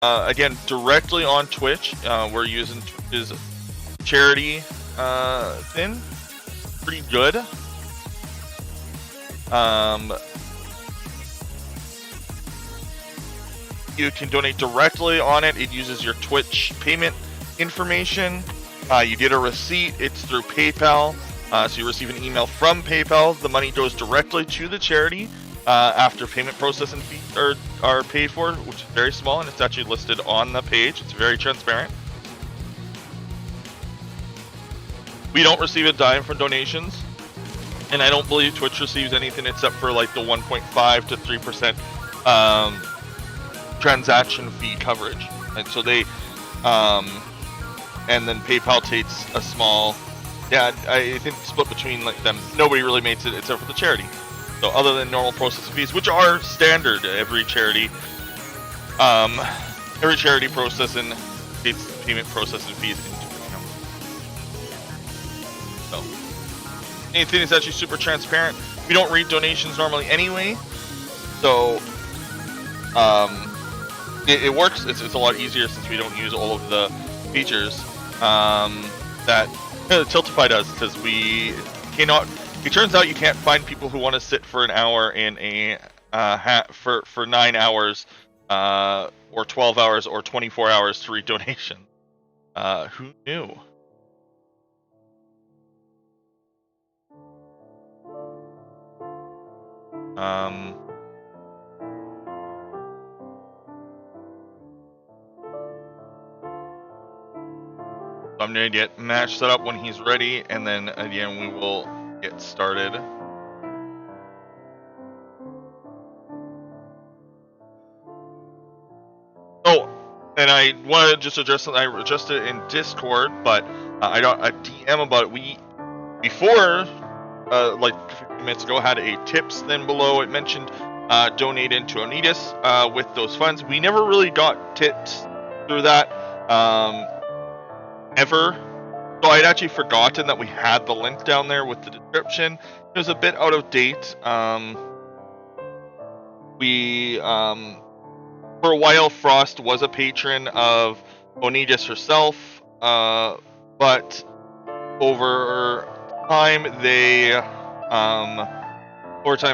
again, directly on Twitch. We're using Twitch's charity thing. Pretty good. You can donate directly on it. It uses your Twitch payment information. You get a receipt. It's through PayPal. So you receive an email from PayPal. The money goes directly to the charity after payment processing fees are paid for, which is very small, and it's actually listed on the page. It's very transparent. We don't receive a dime from donations, and I don't believe Twitch receives anything except for like the 1.5 to 3% transaction fee coverage. And so they, and then PayPal takes a small, I think split between like them. Nobody really makes it except for the charity. So other than normal processing fees, which are standard, every charity processing takes payment processing fees into account. So anything is actually super transparent. We don't read donations normally anyway, so it works. It's a lot easier since we don't use all of the features that Tiltify does, because we cannot. It turns out you can't find people who want to sit for an hour in a for 9 hours, or 12 hours, or 24 hours to read donation. Who knew? I'm going to get Mash set up when he's ready, and then again we will get started. Oh, and I want to just address something. I adjusted it in Discord, but I got a DM about it. We, before, like 15 minutes ago, had a tips thing below. It mentioned donate into Onitas with those funds. We never really got tips through that. Ever. So I'd actually forgotten that we had the link down there with the description. It was a bit out of date. For a while, Frost was a patron of Onitas herself, but over time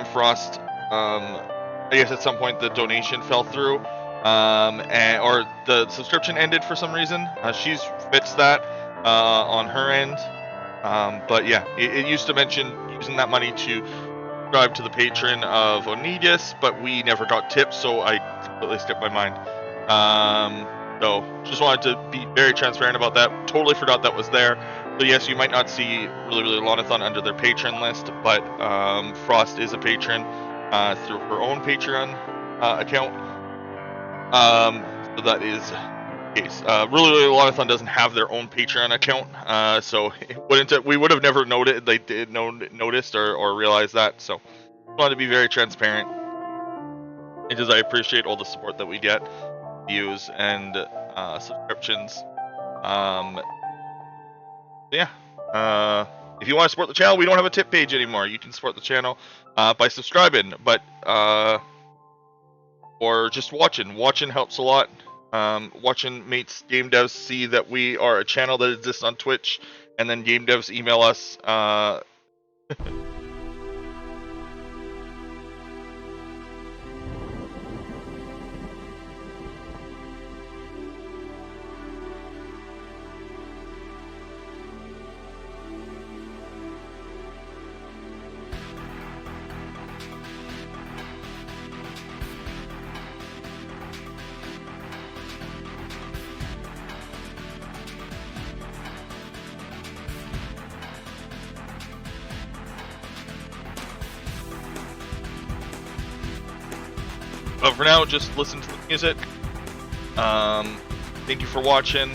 Frost, I guess at some point the donation fell through. Or the subscription ended for some reason. She's fixed that on her end. But yeah, it used to mention using that money to subscribe to the patron of Onitas, but we never got tips, so I completely skipped my mind. So just wanted to be very transparent about that. Totally forgot that was there. So yes, you might not see Really Lonathon under their patron list, but Frost is a patron through her own Patreon account. So that is the case. Really Lonathon doesn't have their own Patreon account, so we would have never noticed or realized that. So I wanted to be very transparent, because I appreciate all the support that we get, views and subscriptions. Yeah. If you want to support the channel, we don't have a tip page anymore. You can support the channel by subscribing, but or just watching. Watching helps a lot. Watching makes game devs see that we are a channel that exists on Twitch, and then game devs email us. But for now, just listen to the music. Thank you for watching.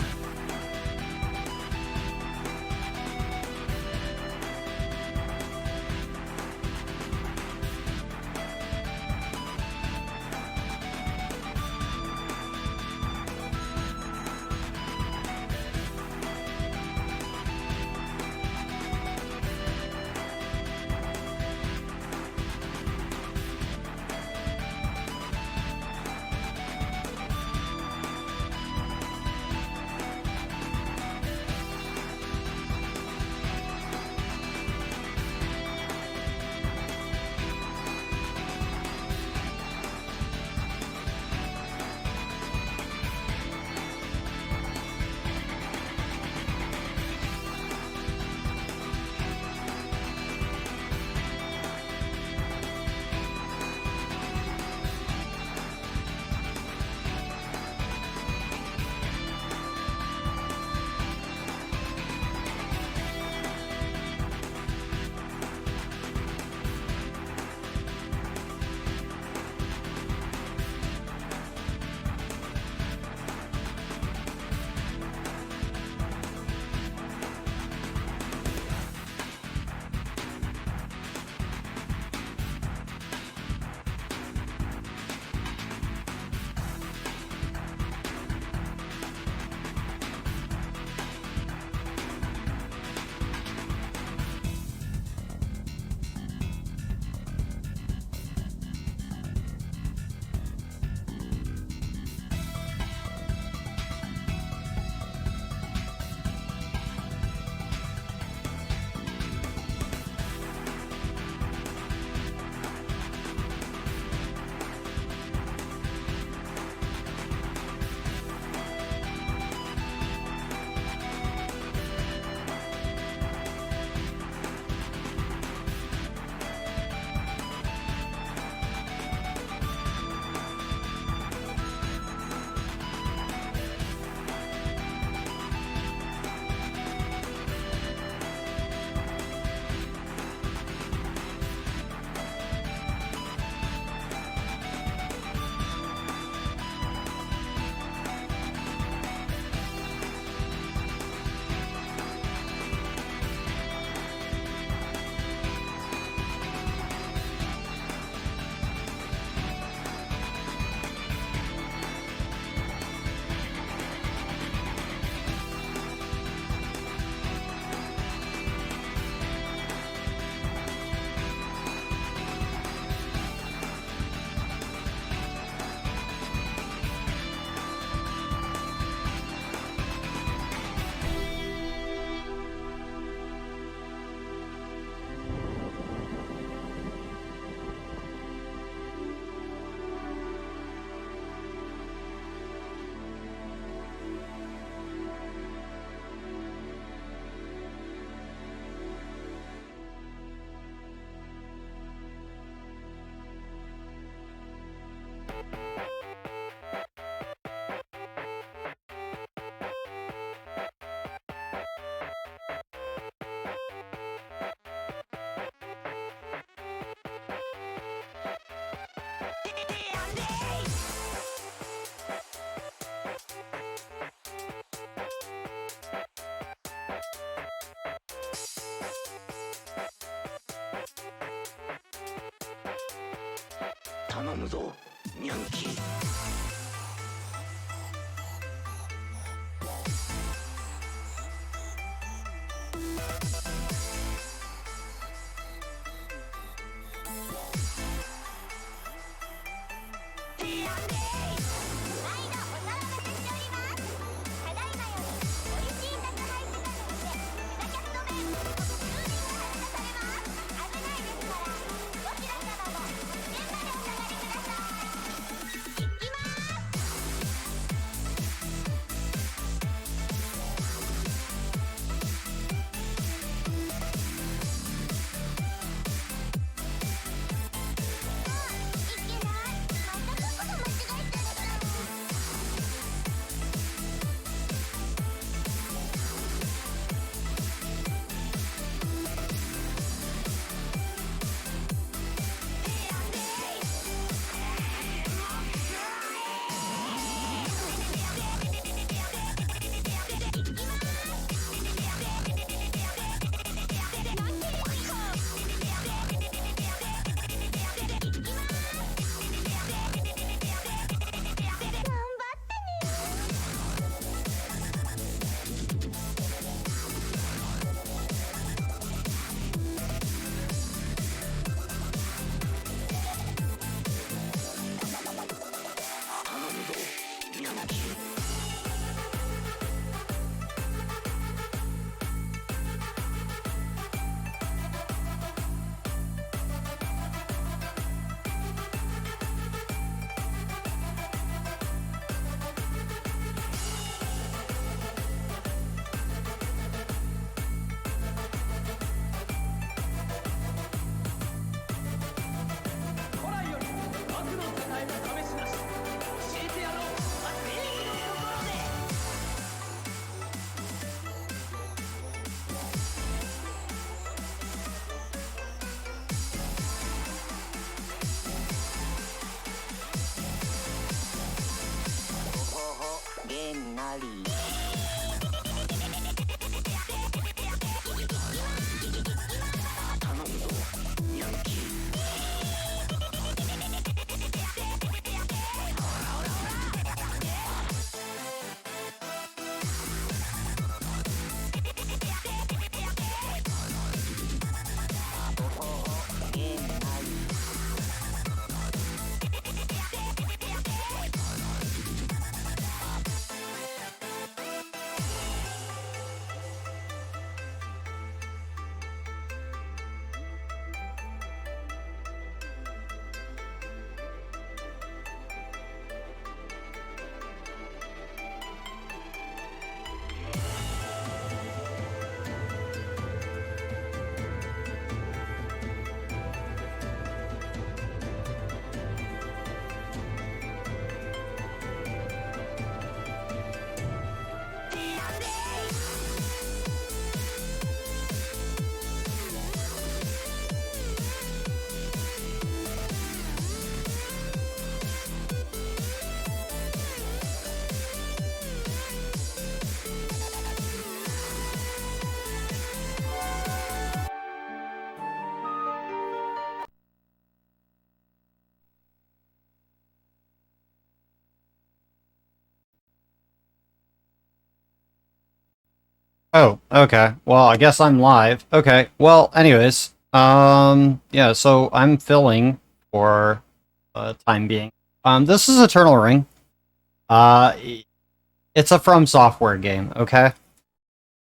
頼むぞニャンキー。ゲンナリ頼むぞニャンキー。Oh, okay. Well, I guess I'm live. Okay. Well, anyways, yeah, so I'm filling for time being. This is Eternal Ring. Uh, it's a From Software game, okay?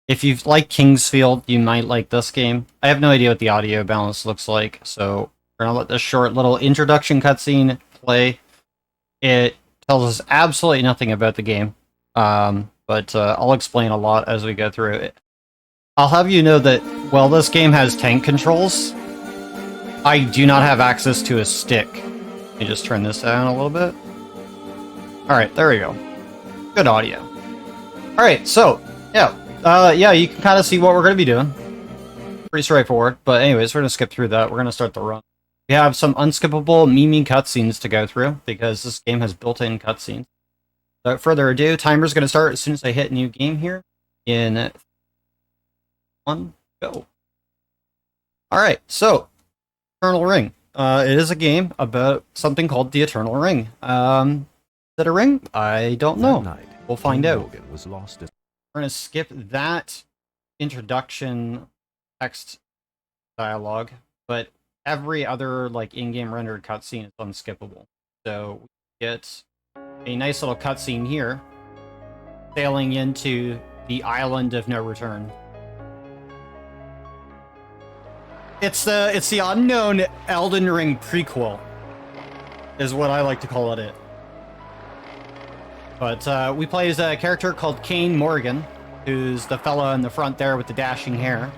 If you like Kingsfield, you might like this game. I have no idea what the audio balance looks like, so we're gonna let this short little introduction cutscene play. It tells us absolutely nothing about the game. But I'll explain a lot as we go through it. I'll have you know that while this game has tank controls, I do not have access to a stick. Let me just turn this down a little bit. Alright, there we go. Good audio. Alright, so, yeah, you can kind of see what we're going to be doing. Pretty straightforward, but anyways, we're going to skip through that. We're going to start the run. We have some unskippable meme cutscenes to go through, because this game has built-in cutscenes. Without further ado, timer's going to start as soon as I hit new game here. In 1, go. Alright, so, Eternal Ring. It is a game about something called the Eternal Ring. Is it a ring? I don't know. Night, We'll find King out. Morgan was lost. We're gonna skip that introduction text dialogue, but every other like in-game rendered cutscene is unskippable. So we get a nice little cutscene here, sailing into the island of no return. It's the unknown Elden Ring prequel, is what I like to call it. But we play as a character called Kane Morgan, who's the fella in the front there with the dashing hair.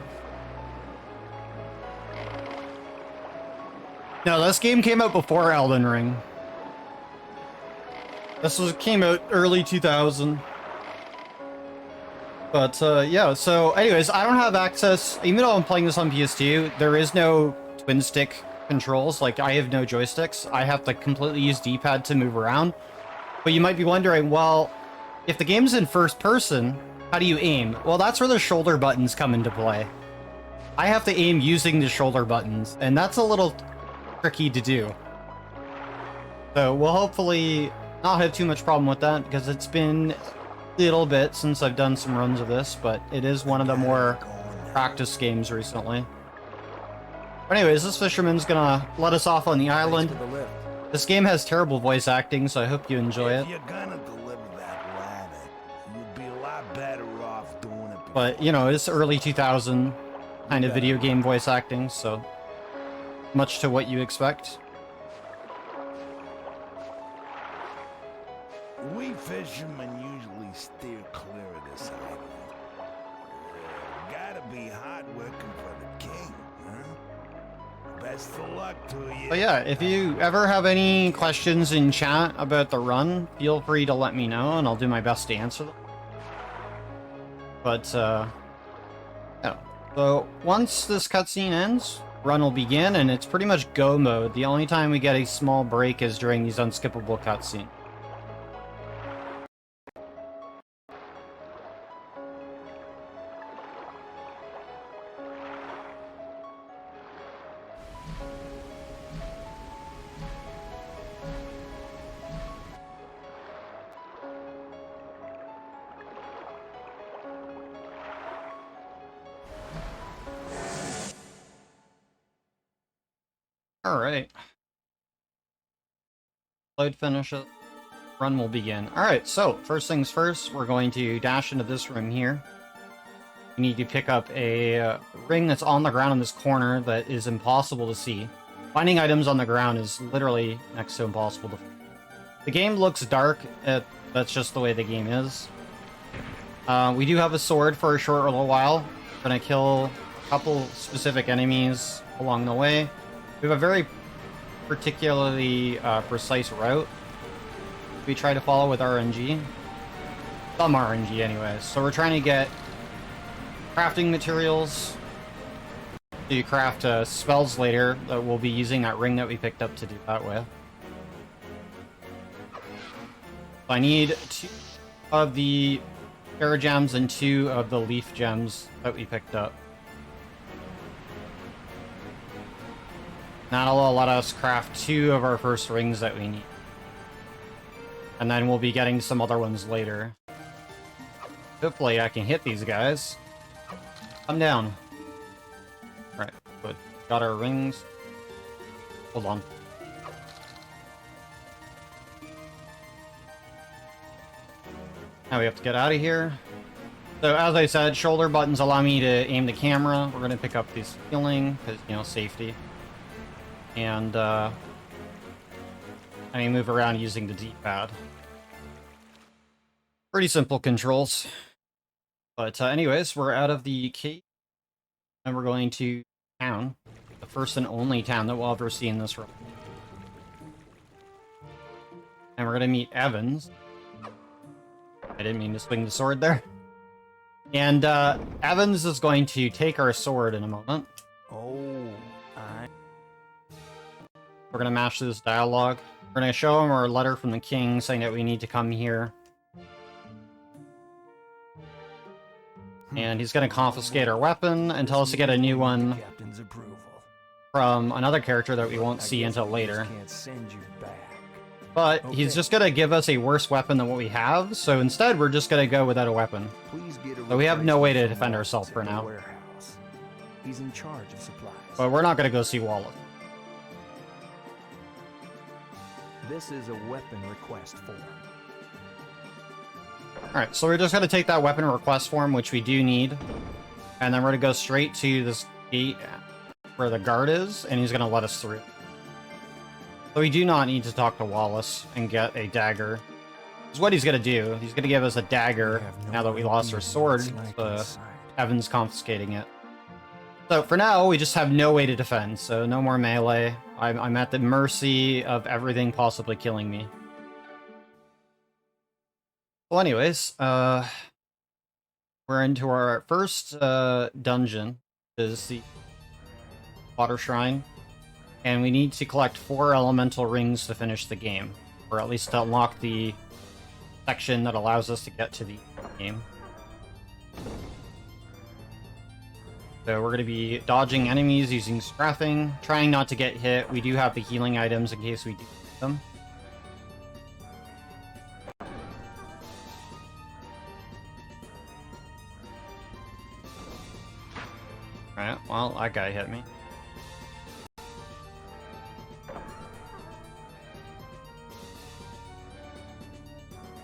No, this game came out before Elden Ring. Came out early 2000. But yeah, so anyways, I don't have access, even though I'm playing this on PS2, there is no twin stick controls. Like, I have no joysticks. I have to completely use D-pad to move around. But you might be wondering, well, if the game's in first person, how do you aim? Well, that's where the shoulder buttons come into play. I have to aim using the shoulder buttons, and that's a little tricky to do. So we'll hopefully not have too much problem with that, because it's been a little bit since I've done some runs of this, but it is one of the more practice games recently. But anyways, this fisherman's gonna let us off on the island. This game has terrible voice acting, so I hope you enjoy it. If you're gonna deliver that ladder, you'd be a lot better off doing it before. But, you know, it's early 2000 kind of video game voice acting, so much to what you expect. We fishermen usually steer clear of this island. Gotta be hard working for the king, huh? Best of luck to you. But yeah, if you ever have any questions in chat about the run, feel free to let me know, and I'll do my best to answer them. But, yeah. So, once this cutscene ends, run will begin, and it's pretty much go mode. The only time we get a small break is during these unskippable cutscenes. Alright. Load finishes. Run will begin. Alright, so first things first, we're going to dash into this room here. We need to pick up a ring that's on the ground in this corner that is impossible to see. Finding items on the ground is literally next to impossible to find. The game looks dark. That's just the way the game is. We do have a sword for a short little while. We're gonna kill a couple specific enemies along the way. We have a very particularly precise route we try to follow with RNG. Some RNG anyways. So we're trying to get crafting materials to craft spells later that we'll be using that ring that we picked up to do that with. So I need 2 of the Paragems and 2 of the Leaf Gems that we picked up. That'll let us craft 2 of our first rings that we need. And then we'll be getting some other ones later. Hopefully I can hit these guys. Come down. Alright, good. Got our rings. Hold on. Now we have to get out of here. So as I said, shoulder buttons allow me to aim the camera. We're going to pick up this healing, because, you know, safety. And I move around using the D-pad. Pretty simple controls. But anyways, we're out of the cave. And we're going to town. The first and only town that we'll ever see in this room. And we're going to meet Evans. I didn't mean to swing the sword there. And Evans is going to take our sword in a moment. Oh, We're going to mash through this dialogue. We're going to show him our letter from the king saying that we need to come here. And he's going to confiscate our weapon and tell us to get a new one Captain's approval. from another character that we won't I see guess until I later. just can't send you back. But Okay. he's just gonna give us a worse weapon than what we have, so instead we're just gonna go without a weapon. Please get a So we have no way to replacement defend from ourselves Wallace for at the now. warehouse. He's in charge of supplies. But we're not gonna go see Wallace. This is a weapon request form. Alright, so we're just gonna take that weapon request form, which we do need, and then we're gonna go straight to this gate where the guard is, and he's gonna let us through. So we do not need to talk to Wallace and get a dagger. Because what he's gonna do, he's gonna give us a dagger now that we lost our sword. Evan's confiscating it. So for now, we just have no way to defend, so no more melee. I'm at the mercy of everything possibly killing me. Well, anyways, we're into our first dungeon, which is the Water Shrine, and we need to collect 4 elemental rings to finish the game, or at least to unlock the section that allows us to get to the game. So we're going to be dodging enemies using strafing, trying not to get hit. We do have the healing items in case we do need them. Alright, well, that guy hit me.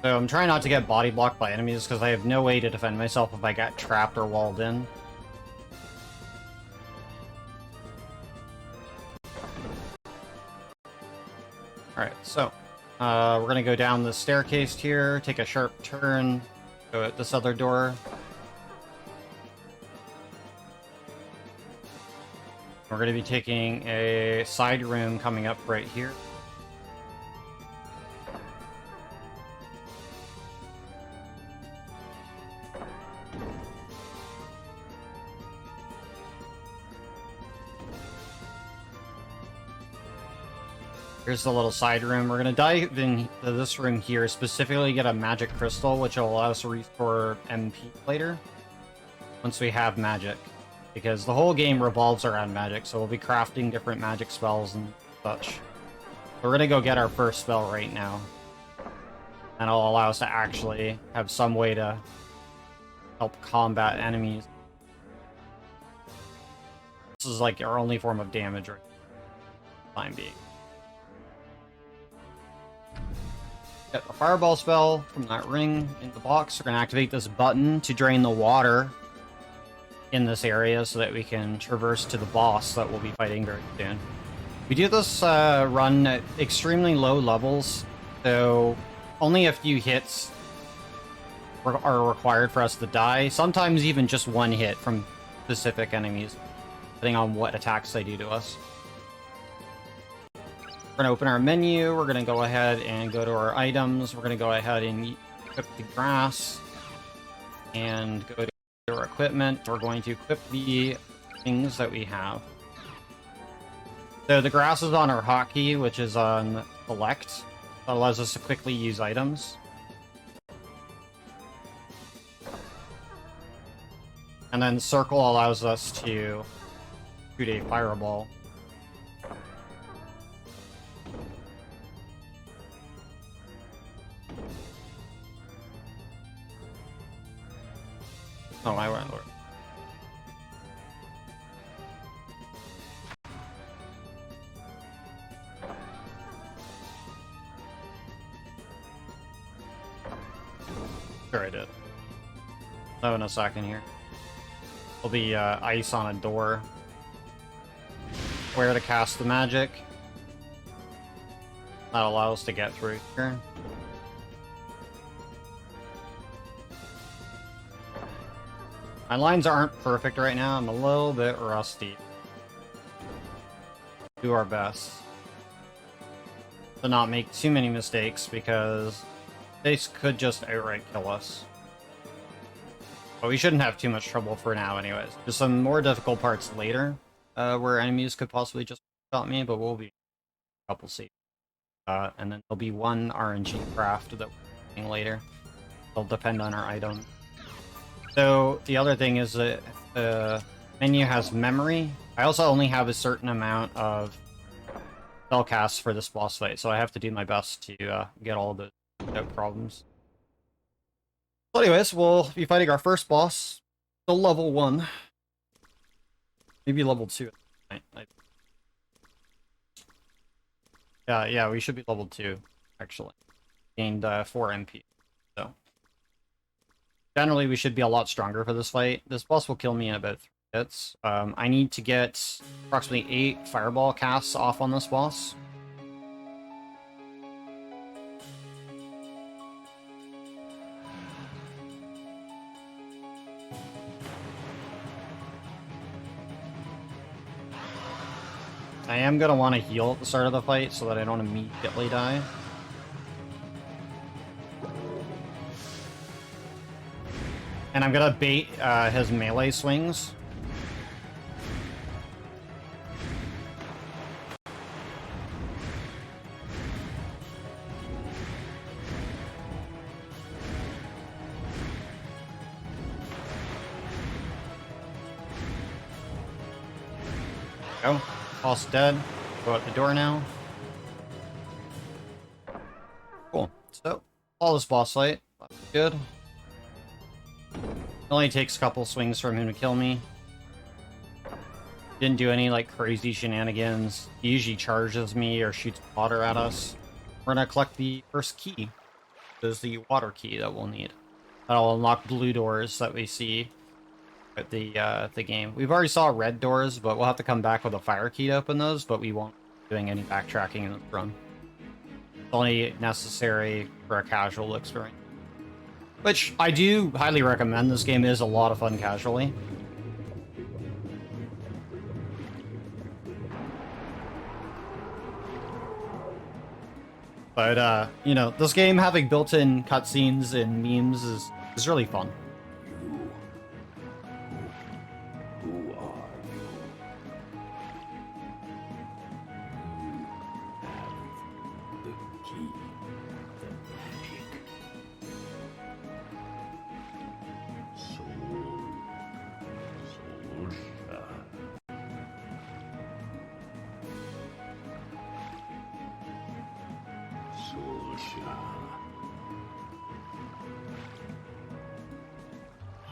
So I'm trying not to get body blocked by enemies because I have no way to defend myself if I get trapped or walled in. Alright, so we're gonna go down the staircase here, take a sharp turn, go at this other door. We're gonna be taking a side room coming up right here. Here's the little side room. We're going to dive into this room here, specifically get a magic crystal, which will allow us to restore MP later, once we have magic. Because the whole game revolves around magic, so we'll be crafting different magic spells and such. So we're going to go get our first spell right now. And it'll allow us to actually have some way to help combat enemies. This is like our only form of damage right now, for the time being. Get a fireball spell from that ring in the box. We're going to activate this button to drain the water in this area so that we can traverse to the boss that we'll be fighting very soon. We do this run at extremely low levels, so only a few hits are required for us to die. Sometimes even just one hit from specific enemies, depending on what attacks they do to us. We're going to open our menu, we're going to go ahead and go to our items, we're going to go ahead and equip the grass, and go to our equipment. We're going to equip the things that we have. So the grass is on our hotkey, which is on select. That allows us to quickly use items. And then circle allows us to shoot a fireball. Oh, my landlord. Sure, I did. Oh, in a second here. There'll be ice on a door. Where to cast the magic. That allows us to get through here. My lines aren't perfect right now. I'm a little bit rusty. Do our best to not make too many mistakes because they could just outright kill us. But we shouldn't have too much trouble for now anyways. There's some more difficult parts later where enemies could possibly just shot me, but we'll be a couple safe. And then there'll be one RNG craft that we're doing later. It'll depend on our item. So the other thing is that Menu has memory. I also only have a certain amount of spell casts for this boss fight, so I have to do my best to get all of those without problems. So anyways, we'll be fighting our first boss, still level 1. Maybe level 2. Yeah, we should be level 2, actually. Gained 4 MP. So generally, we should be a lot stronger for this fight. This boss will kill me in about 3 hits. I need to get approximately 8 fireball casts off on this boss. I am going to want to heal at the start of the fight so that I don't immediately die. And I'm going to bait his melee swings. Go. Boss dead. Go out the door now. Cool. So, all this boss fight. That's good. It only takes a couple swings from him to kill me. Didn't do any, like, crazy shenanigans. He usually charges me or shoots water at us. We're gonna collect the first key. This is the water key that we'll need. That'll unlock blue doors that we see at the game. We've already saw red doors, but we'll have to come back with a fire key to open those, but we won't be doing any backtracking in this run. It's only necessary for a casual experience. Which, I do highly recommend. This game is a lot of fun casually. But, you know, this game having built-in cutscenes and memes is really fun. Who are you? You have the key, the magic. Soulsha.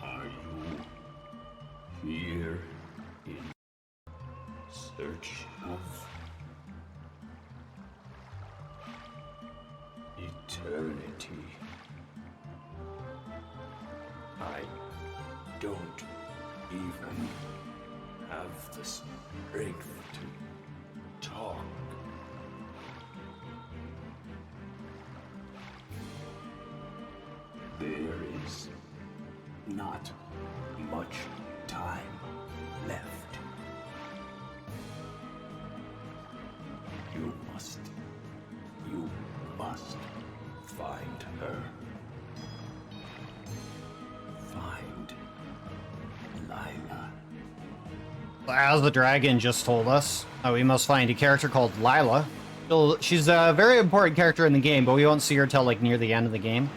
Are you here in search of eternity? I don't even have the strength to talk. There is not much time left. You must find her. Find Lila. As the dragon just told us, we must find a character called Lila. She's a very important character in the game, but we won't see her till like near the end of the game.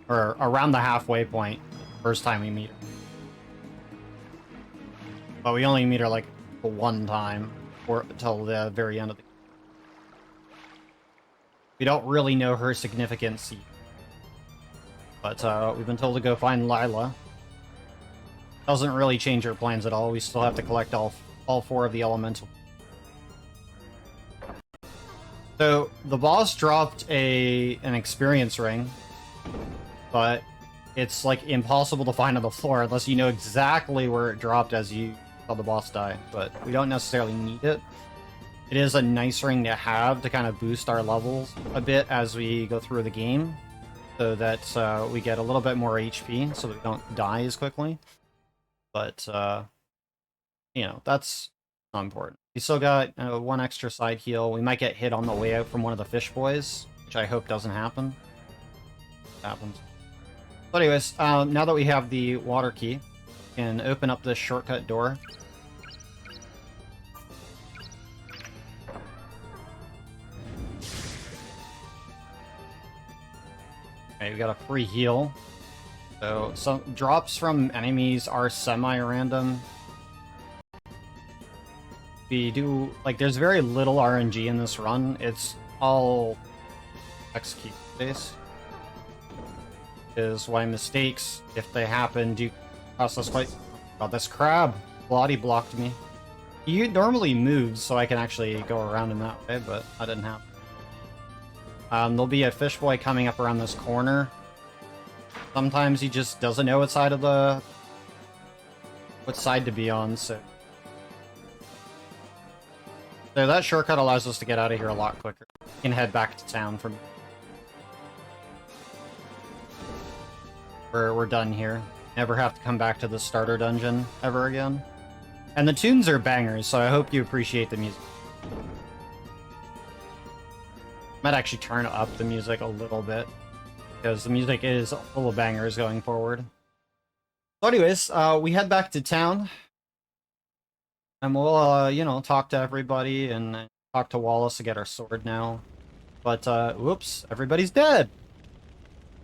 Or around the halfway point, first time we meet her. But we only meet her like one time, or till the very end of the game. We don't really know her significance yet. But we've been told to go find Lila. Doesn't really change our plans at all. We still have to collect all 4 of the elemental. So the boss dropped an experience ring, but it's like impossible to find on the floor unless you know exactly where it dropped as you saw the boss die. But we don't necessarily need it. It is a nice ring to have to kind of boost our levels a bit as we go through the game, so that we get a little bit more HP, so that we don't die as quickly. But, you know, that's not important. We still got 1 extra side heal. We might get hit on the way out from one of the fish boys, which I hope doesn't happen. It happens. But anyways, now that we have the water key, we can open up this shortcut door. Okay, we got a free heal. So some drops from enemies are semi-random. We do, like, there's very little RNG in this run. It's all execute based. Is why mistakes, if they happen, do cost us quite... God, this crab body blocked me. He normally moves, so I can actually go around him that way, but that didn't happen. There'll be a fish boy coming up around this corner. Sometimes he just doesn't know what side to be on, so... So that shortcut allows us to get out of here a lot quicker. We can head back to town from... We're done here. Never have to come back to the starter dungeon ever again. And the tunes are bangers, so I hope you appreciate the music. Might actually turn up the music a little bit, because the music is full of bangers going forward. So anyways, we head back to town. And we'll, you know, talk to everybody and talk to Wallace to get our sword now. But, whoops, everybody's dead!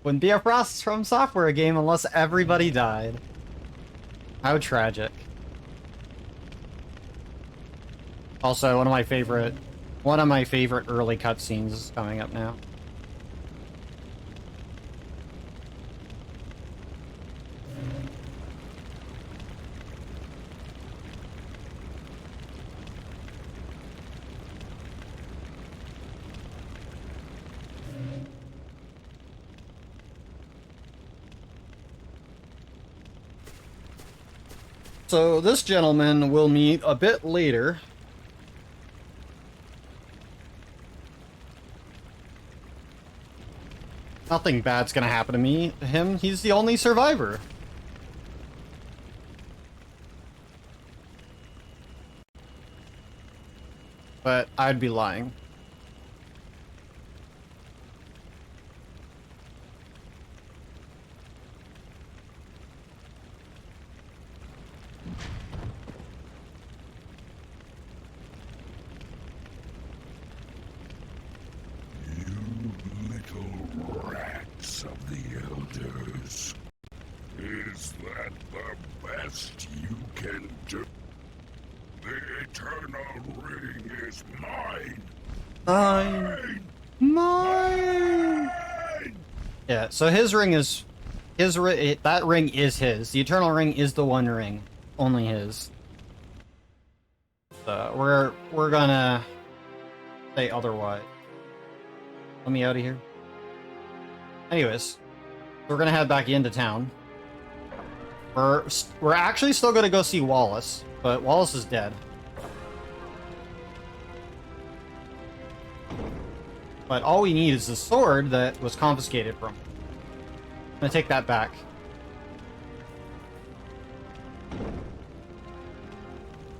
Wouldn't be a Frost from Software game unless everybody died. How tragic. Also, one of my favorite early cutscenes is coming up now. So this gentleman we'll meet a bit later. Nothing bad's gonna happen to him. He's the only survivor. But I'd be lying. Is that the best you can do? The Eternal Ring is mine! Mine! Mine! Yeah, so his ring is... that ring is his. The Eternal Ring is the One Ring. Only his. So, we're gonna... say otherwise. Let me out of here. Anyways, we're gonna head back into town. We're actually still gonna go see Wallace, but Wallace is dead. But all we need is the sword that was confiscated from him. I'm gonna take that back.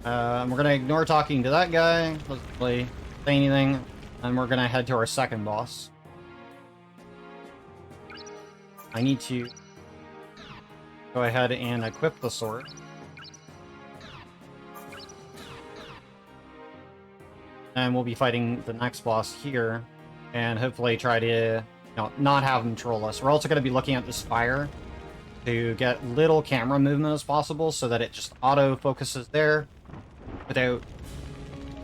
We're gonna ignore talking to that guy, doesn't really say anything, and we're gonna head to our second boss. I need to go ahead and equip the sword. And we'll be fighting the next boss here, and hopefully try to, you know, not have him troll us. We're also going to be looking at this fire to get little camera movement as possible, so that it just auto-focuses there without,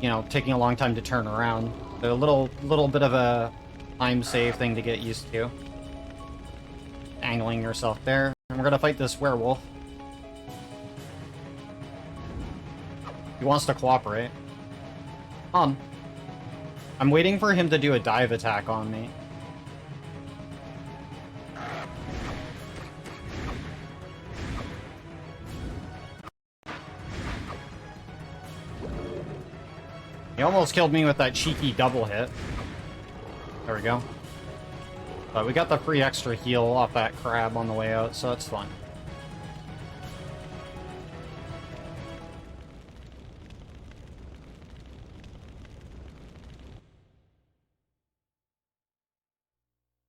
you know, taking a long time to turn around. So a little bit of a time save thing to get used to. Angling yourself there. And we're gonna fight this werewolf. He wants to cooperate. I'm waiting for him to do a dive attack on me. He almost killed me with that cheeky double hit. There we go. But we got the free extra heal off that crab on the way out, so that's fun.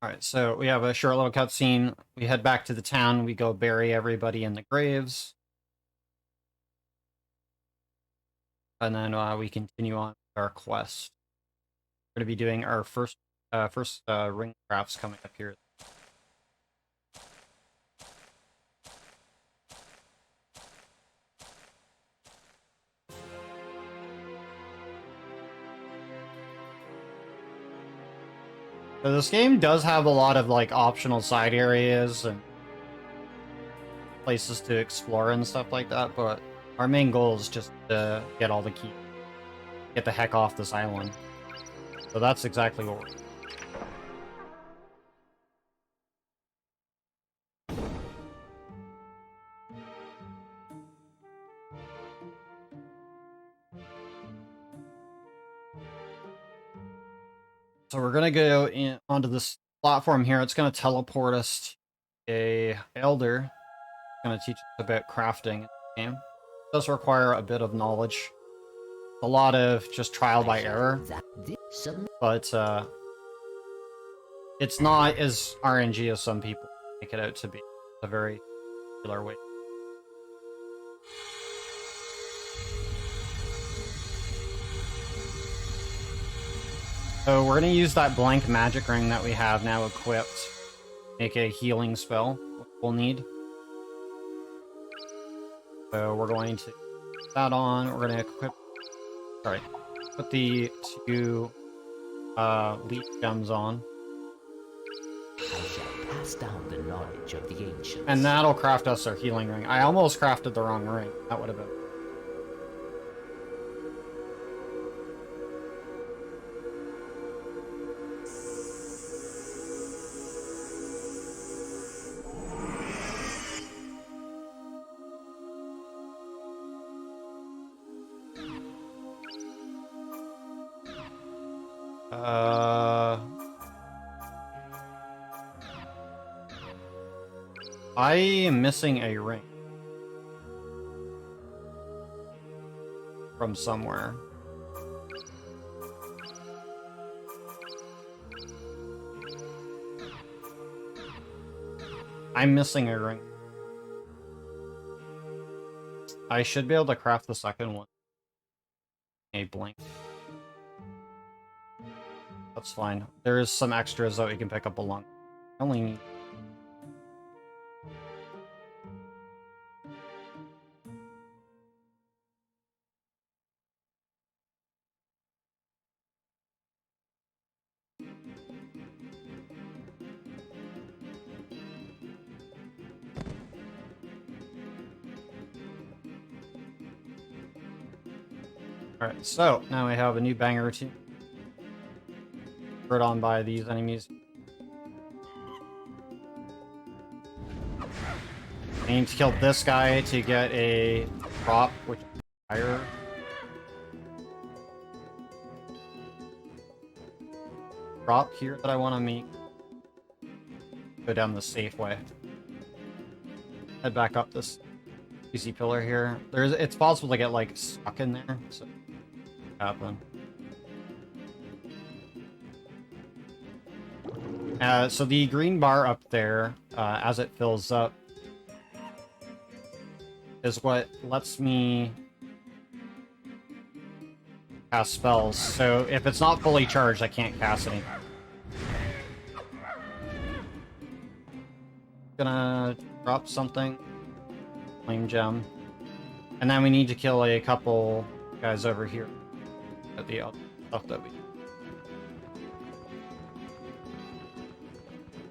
Alright, so we have a short little cutscene. We head back to the town, we go bury everybody in the graves. And then we continue on with our quest. We're going to be doing our first ring crafts coming up here. So this game does have a lot of like optional side areas and places to explore and stuff like that, but our main goal is just to get all the keys. Get the heck off this island. So that's exactly what we're doing. So we're gonna go in onto this platform here. It's gonna teleport us to a elder. It's gonna teach us about crafting in the game. It does require a bit of knowledge. A lot of just trial by error. But it's not as RNG as some people make it out to be. It's a very particular way. So we're going to use that blank magic ring that we have now equipped. Make a healing spell, which we'll need. So we're going to put that on. We're going to equip... Sorry. Put the 2 leech gems on. I shall pass down the knowledge of the ancients. And that'll craft us our healing ring. I almost crafted the wrong ring. That would have been... I am missing a ring from somewhere. I'm missing a ring. I should be able to craft the second one. A blank. That's fine. There's some extras that we can pick up along. I only need... Alright, so now we have a new banger routine. Spurred on by these enemies. I need to kill this guy to get a prop, which is fire. Prop here that I want to make. Go down the safe way. Head back up this easy pillar here. It's possible to get like stuck in there, so happen. So the green bar up there, as it fills up, is what lets me cast spells. So if it's not fully charged, I can't cast any. Gonna drop something. Flame gem. And then we need to kill a couple guys over here. At the other stuff that we...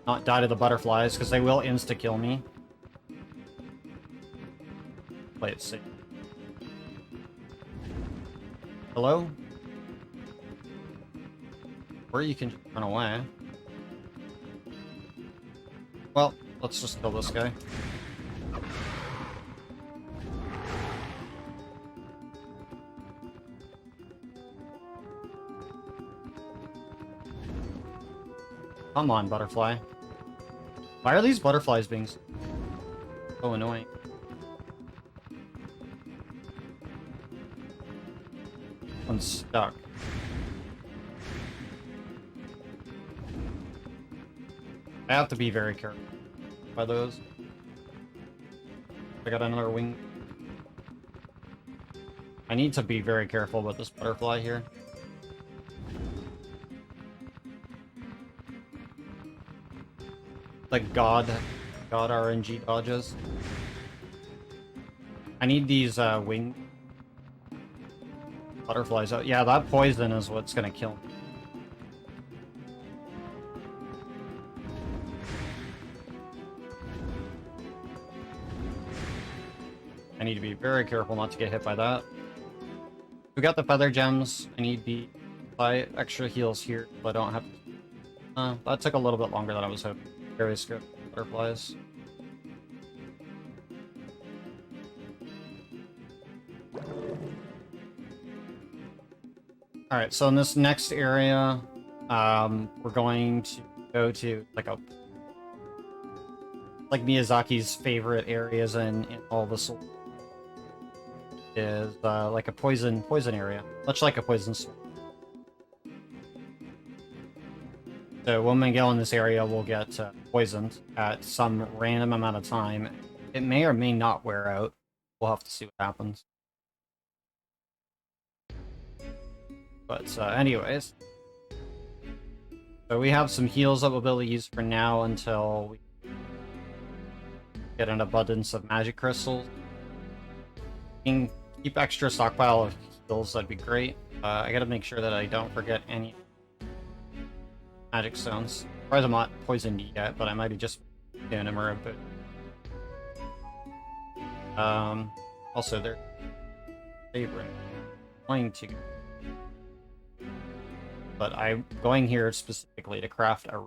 Not die to the butterflies, because they will insta-kill me. Play it safe. Hello? Or you can just run away. Well, let's just kill this guy. Come on, butterfly. Why are these butterflies being so annoying? One's stuck. I have to be very careful by those. I got another wing. I need to be very careful with this butterfly here. Like God RNG dodges. I need these wing butterflies out. Yeah, that poison is what's gonna kill me. I need to be very careful not to get hit by that. We got the feather gems. I need the extra heals here, but I don't have to. That took a little bit longer than I was hoping. Very scared of butterflies. Alright, so in this next area, we're going to go to like Miyazaki's favorite areas in all the Souls is like a poison area, much like a poison swamp. So when we go in this area, we'll get poisoned at some random amount of time. It may or may not wear out. We'll have to see what happens. But anyways, so we have some heals that we'll be able to use for now until we get an abundance of magic crystals. We can keep extra stockpile of heals, that'd be great. I gotta make sure that I don't forget any magic stones. Surprised I'm not poisoned yet, but I might be just doing them a bit. Also, they're favorite playing to. But I'm going here specifically to craft a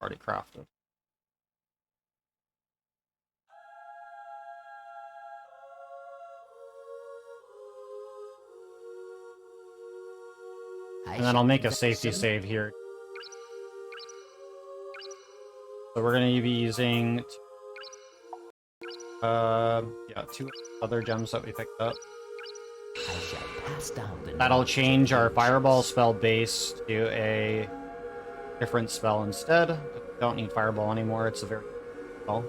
already crafted. And then I'll make a safety save here. So we're going to be using yeah, 2 other gems that we picked up. That'll change our fireball spell base to a different spell instead. We don't need fireball anymore, it's a very spell.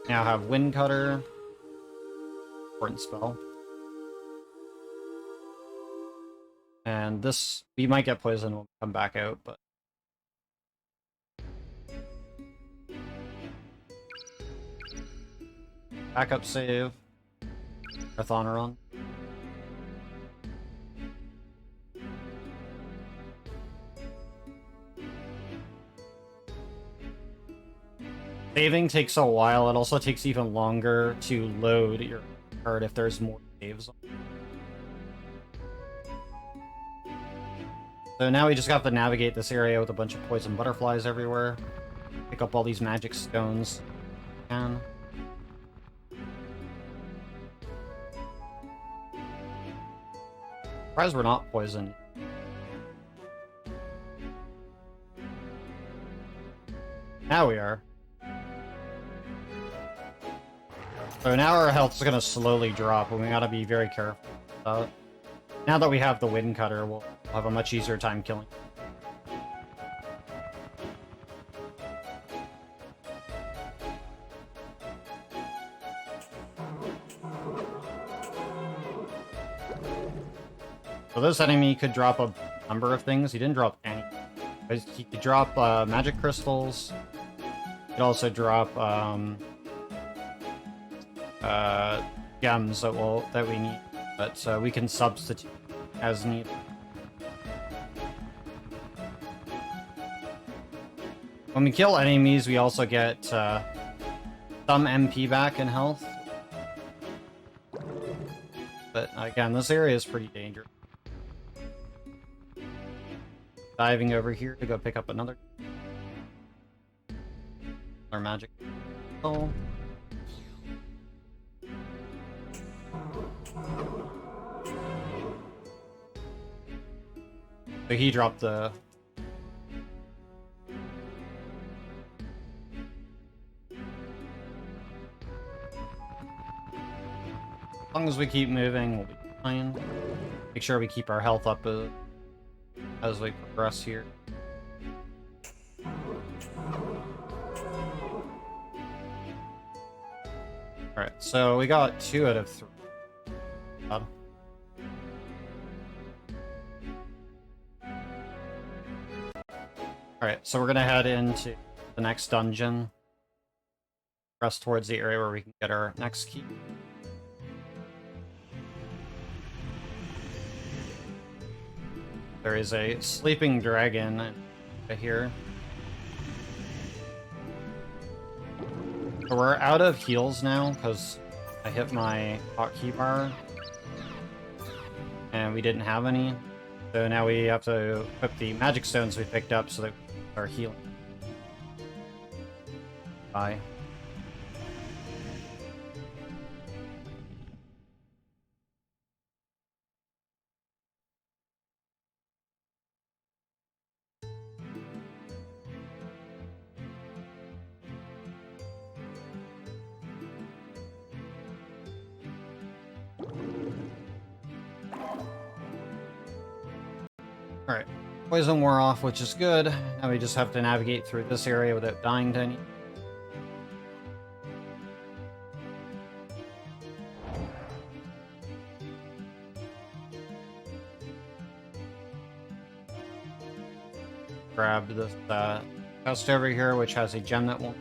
Now I have Wind Cutter. Important spell. And this, we might get poisoned when we come back out, but... Backup save. Marathon run. Saving takes a while. It also takes even longer to load your card if there's more saves. So now we just have to navigate this area with a bunch of poison butterflies everywhere. Pick up all these magic stones. And surprised we're not poisoned. Now we are. So now our health's gonna slowly drop, and we gotta be very careful about it. Now that we have the Wind Cutter, we'll have a much easier time killing. So this enemy could drop a number of things. He didn't drop any. He could drop magic crystals. He could also drop gems that we need, but we can substitute as needed. When we kill enemies, we also get some MP back in health. But again, this area is pretty dangerous. Diving over here to go pick up another magic. Oh. So he dropped the... As long as we keep moving, we'll be fine. Make sure we keep our health up as we progress here. Alright, so we got 2 out of 3. God. Alright, so we're gonna head into the next dungeon. Press towards the area where we can get our next key. There is a sleeping dragon here. So we're out of heals now because I hit my hotkey bar and we didn't have any. So now we have to equip the magic stones we picked up so that we are healing. Bye. Alright, poison wore off, which is good. Now we just have to navigate through this area without dying to any. Grabbed this chest over here, which has a gem that won't.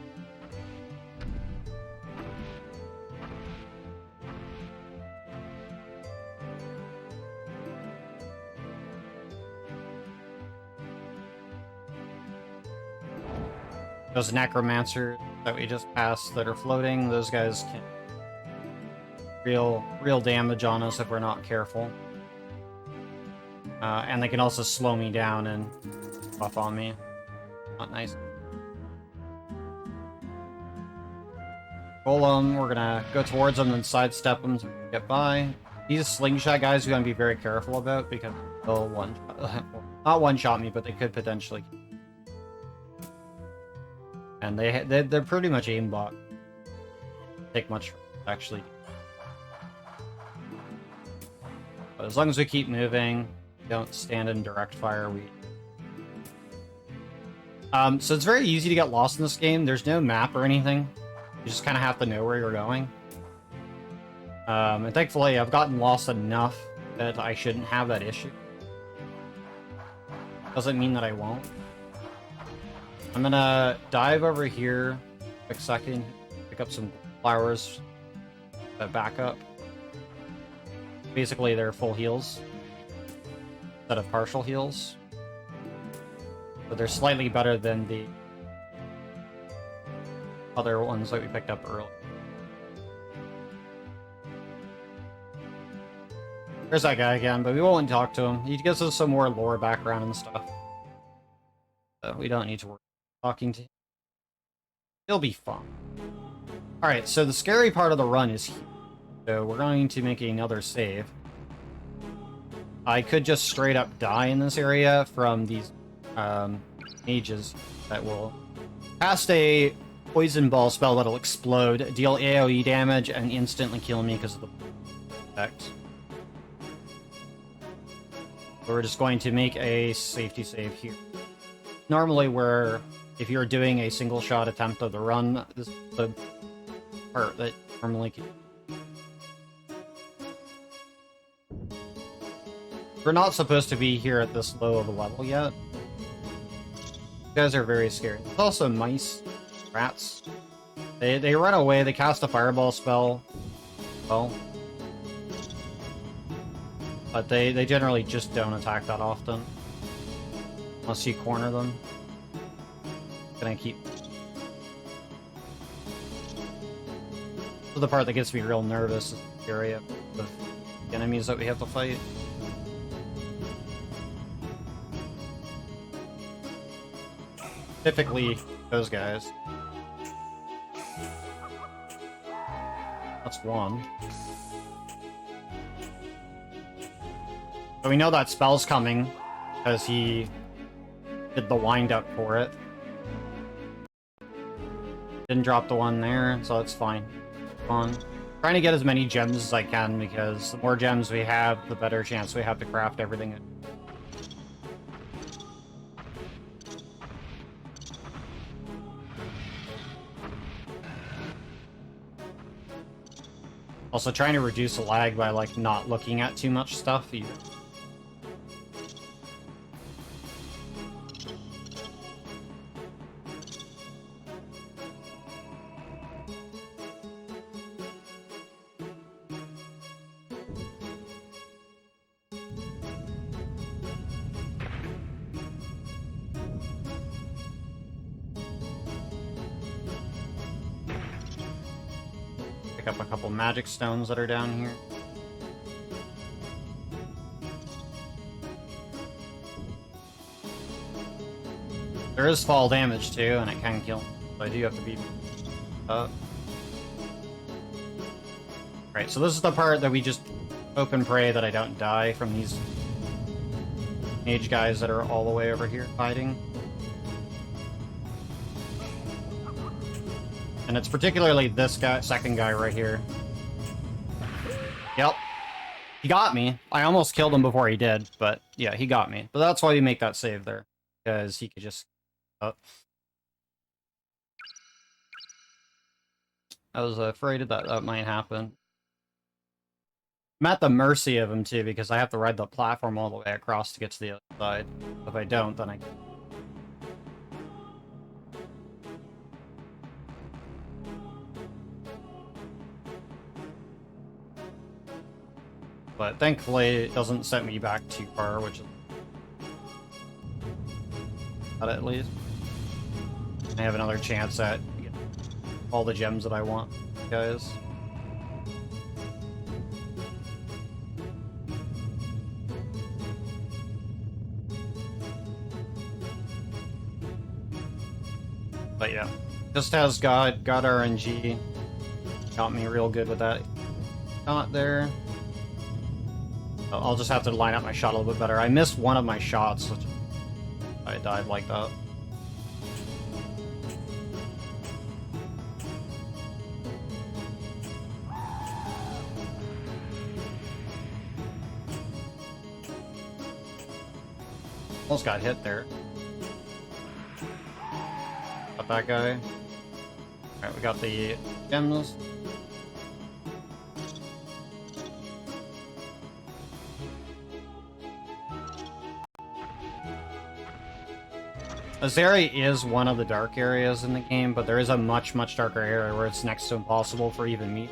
Those necromancers that we just passed that are floating, those guys can real damage on us if we're not careful. And they can also slow me down and buff on me. Not nice. Golem, we're gonna go towards them and sidestep them to get by. These slingshot guys we're gonna be very careful about because they'll not one-shot me, but they could potentially. And they're pretty much aimbot. Take much actually. But as long as we keep moving, don't stand in direct fire. So it's very easy to get lost in this game. There's no map or anything. You just kind of have to know where you're going. And thankfully, I've gotten lost enough that I shouldn't have that issue. Doesn't mean that I won't. I'm gonna dive over here, quick second, pick up some flowers, back up. Basically, they're full heals instead of partial heals, but they're slightly better than the other ones that we picked up earlier. There's that guy again, but we won't talk to him. He gives us some more lore background and stuff, so we don't need to worry. Talking to him. He'll be fun. Alright, so the scary part of the run is here. So we're going to make another save. I could just straight up die in this area from these mages that will cast a poison ball spell that'll explode, deal AoE damage, and instantly kill me because of the effect. So we're just going to make a safety save here. Normally if you're doing a single shot attempt of the run, this is the part that normally can. We're not supposed to be here at this low of a level yet. You guys are very scary. There's also mice, rats. They run away, they cast a fireball spell. Well. But they generally just don't attack that often. Unless you corner them. Gonna keep. So the part that gets me real nervous is the area of the enemies that we have to fight. Typically, those guys. That's one. So we know that spell's coming because he did the wind up for it. Didn't drop the one there, so that's fine. Trying to get as many gems as I can because the more gems we have, the better chance we have to craft everything. Also trying to reduce the lag by like not looking at too much stuff either. Pick up a couple magic stones that are down here. There is fall damage too, and it can kill him, so I do have to beat up. Right, so this is the part that we just hope and pray that I don't die from these mage guys that are all the way over here fighting. And it's particularly this guy, second guy right here. Yep. He got me. I almost killed him before he did, but yeah, he got me. But that's why we make that save there, because he could just... I was afraid that that might happen. I'm at the mercy of him too, because I have to ride the platform all the way across to get to the other side. If I don't, then I... But thankfully, it doesn't set me back too far, which is... at least. I have another chance at all the gems that I want, guys. But yeah, just has got RNG. Got me real good with that. Not there. I'll just have to line up my shot a little bit better. I missed one of my shots, which I died like that. Almost got hit there. Got that guy. Alright, we got the gems. This area is one of the dark areas in the game, but there is a much, much darker area where it's next to impossible for even me.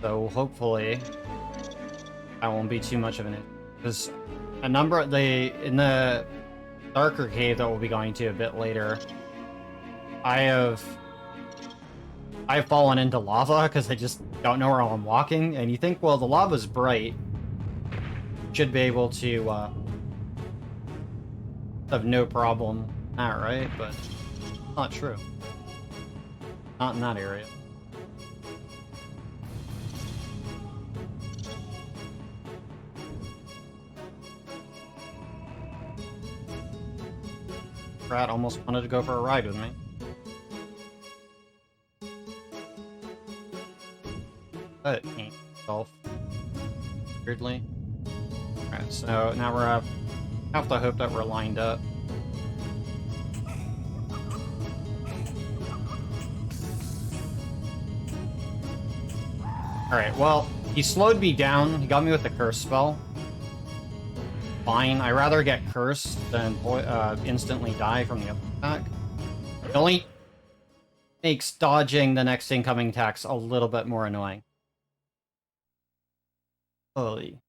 So hopefully that won't be too much of an issue. Because a number of in the darker cave that we'll be going to a bit later, I've fallen into lava because I just don't know where I'm walking, and you think, well, the lava's bright, should be able to have no problem, right? But not true. Not in that area. Brad almost wanted to go for a ride with me. But ain't self. Weirdly. Alright, so now we're have to hope that we're lined up. Alright, well, he slowed me down. He got me with the curse spell. Fine. I'd rather get cursed than instantly die from the attack. It only makes dodging the next incoming attacks a little bit more annoying. Holy.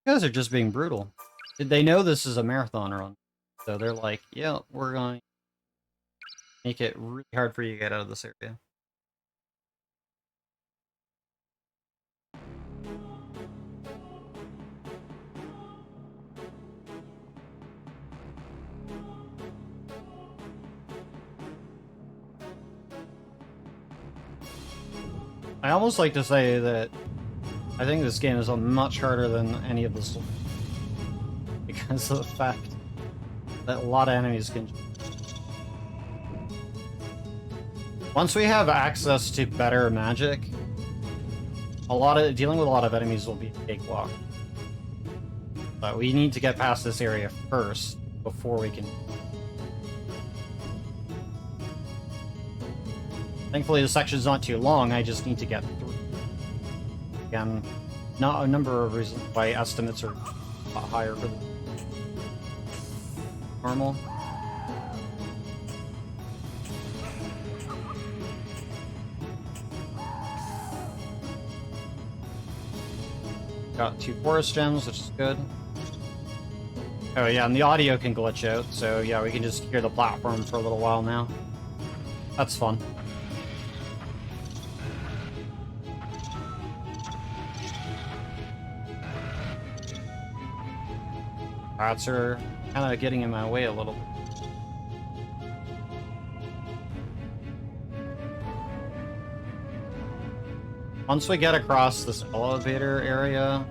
You guys are just being brutal. They know this is a marathon run. So they're like, yeah, we're going to make it really hard for you to get out of this area. I almost like to say that I think this game is much harder than any of this because of the fact that a lot of enemies can... Once we have access to better magic, dealing with a lot of enemies will be a cakewalk. But we need to get past this area first before we can... Thankfully, the section's not too long, I just need to get through. Again, not a number of reasons why estimates are a lot higher for the normal. Got 2 forest gems, which is good. Oh yeah, and the audio can glitch out, so yeah, we can just hear the platform for a little while now. That's fun. Rats are kind of getting in my way a little bit. Once we get across this elevator area,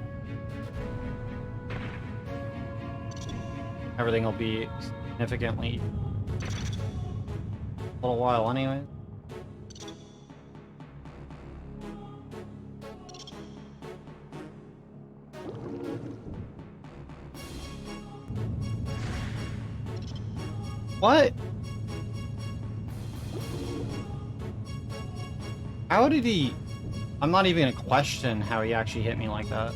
everything will be significantly a little while anyway. What? How did he... I'm not even gonna question how he actually hit me like that.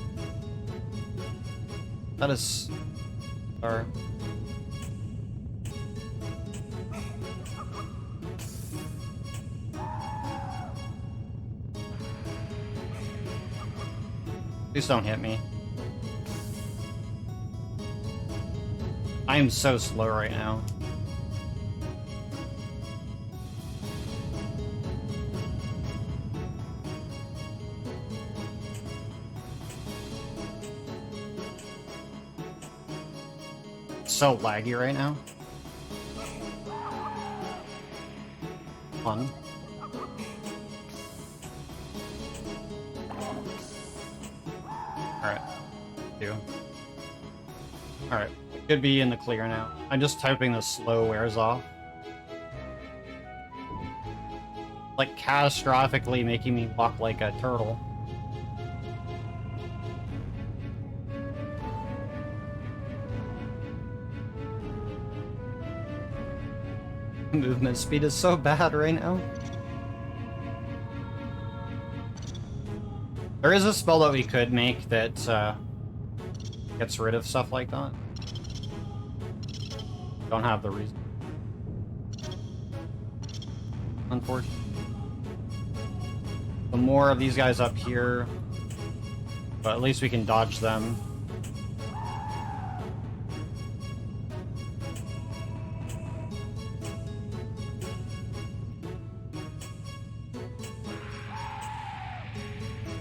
That is... Or... Please don't hit me. I am so slow right now. So laggy right now. Fun. Alright. Alright. Should be in the clear now. I'm just typing the slow wears off. Like catastrophically making me walk like a turtle. Movement speed is so bad right now. There is a spell that we could make that gets rid of stuff like that. Don't have the reason. Unfortunately. The more of these guys up here, but at least we can dodge them.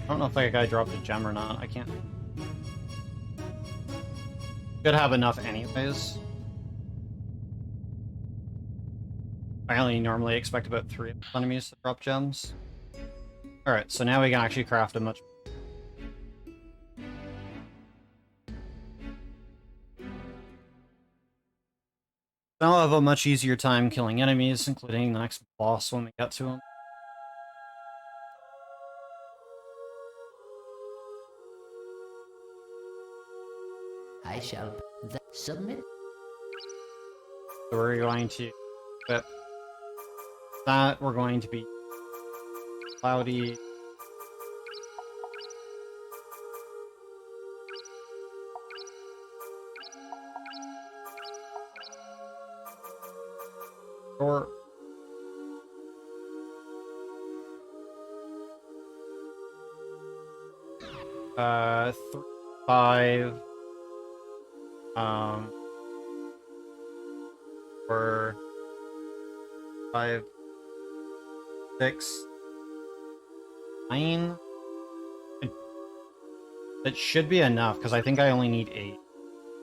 I don't know if that guy dropped a gem or not. I can't. Should have enough anyways. I only normally expect about 3 enemies to drop gems. Alright, so now we can actually craft a much... Now I'll have a much easier time killing enemies, including the next boss when we get to him. I shall submit. So we're going to equip that. We're going to be cloudy. Or 3, 5. Or 5, 6, 9. That should be enough because I think I only need 8.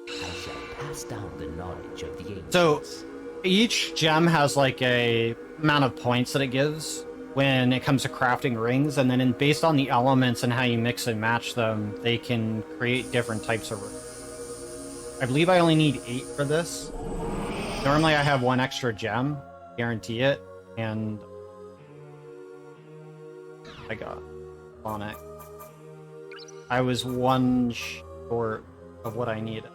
I shall pass down the knowledge of the ancients. So each gem has like a amount of points that it gives when it comes to crafting rings, and then based on the elements and how you mix and match them, they can create different types of rings. I believe I only need 8 for this. Normally I have 1 extra gem, guarantee it, and I got on it. I was 1 short of what I needed.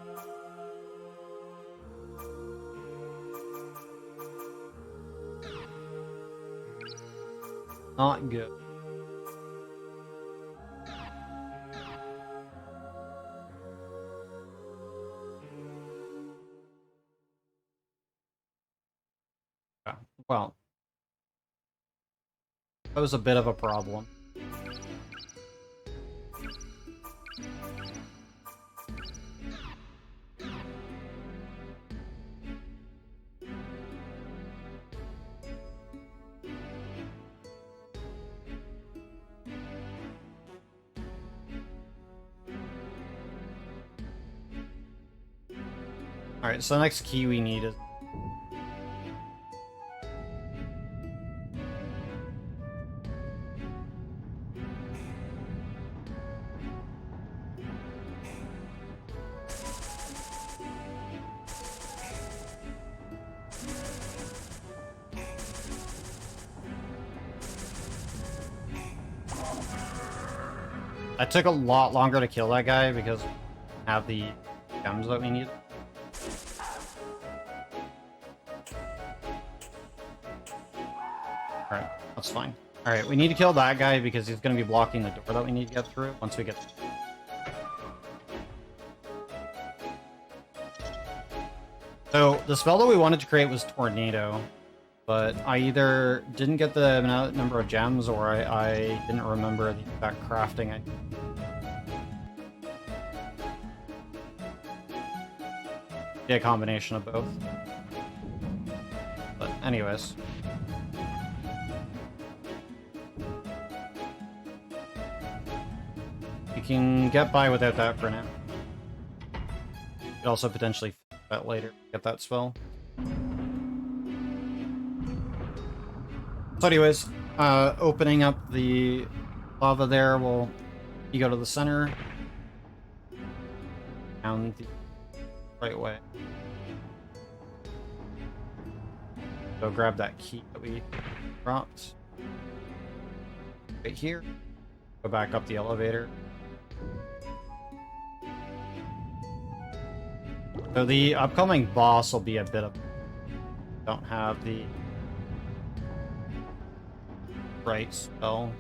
Not good. Yeah, well, that was a bit of a problem. Alright, so the next key we need is... It took a lot longer to kill that guy because we have the gems that we need. Alright, that's fine. Alright, we need to kill that guy because he's going to be blocking the door that we need to get through once we get... So, the spell that we wanted to create was Tornado, but I either didn't get the number of gems or I didn't remember the exact crafting. Yeah, a combination of both. But anyways. You can get by without that for now. You could also potentially fix that later, get that spell. So anyways, opening up the lava there, you go to the center. Down the right way. Go grab that key that we dropped. Right here. Go back up the elevator. So the upcoming boss will be a bit of... Don't have the right spell.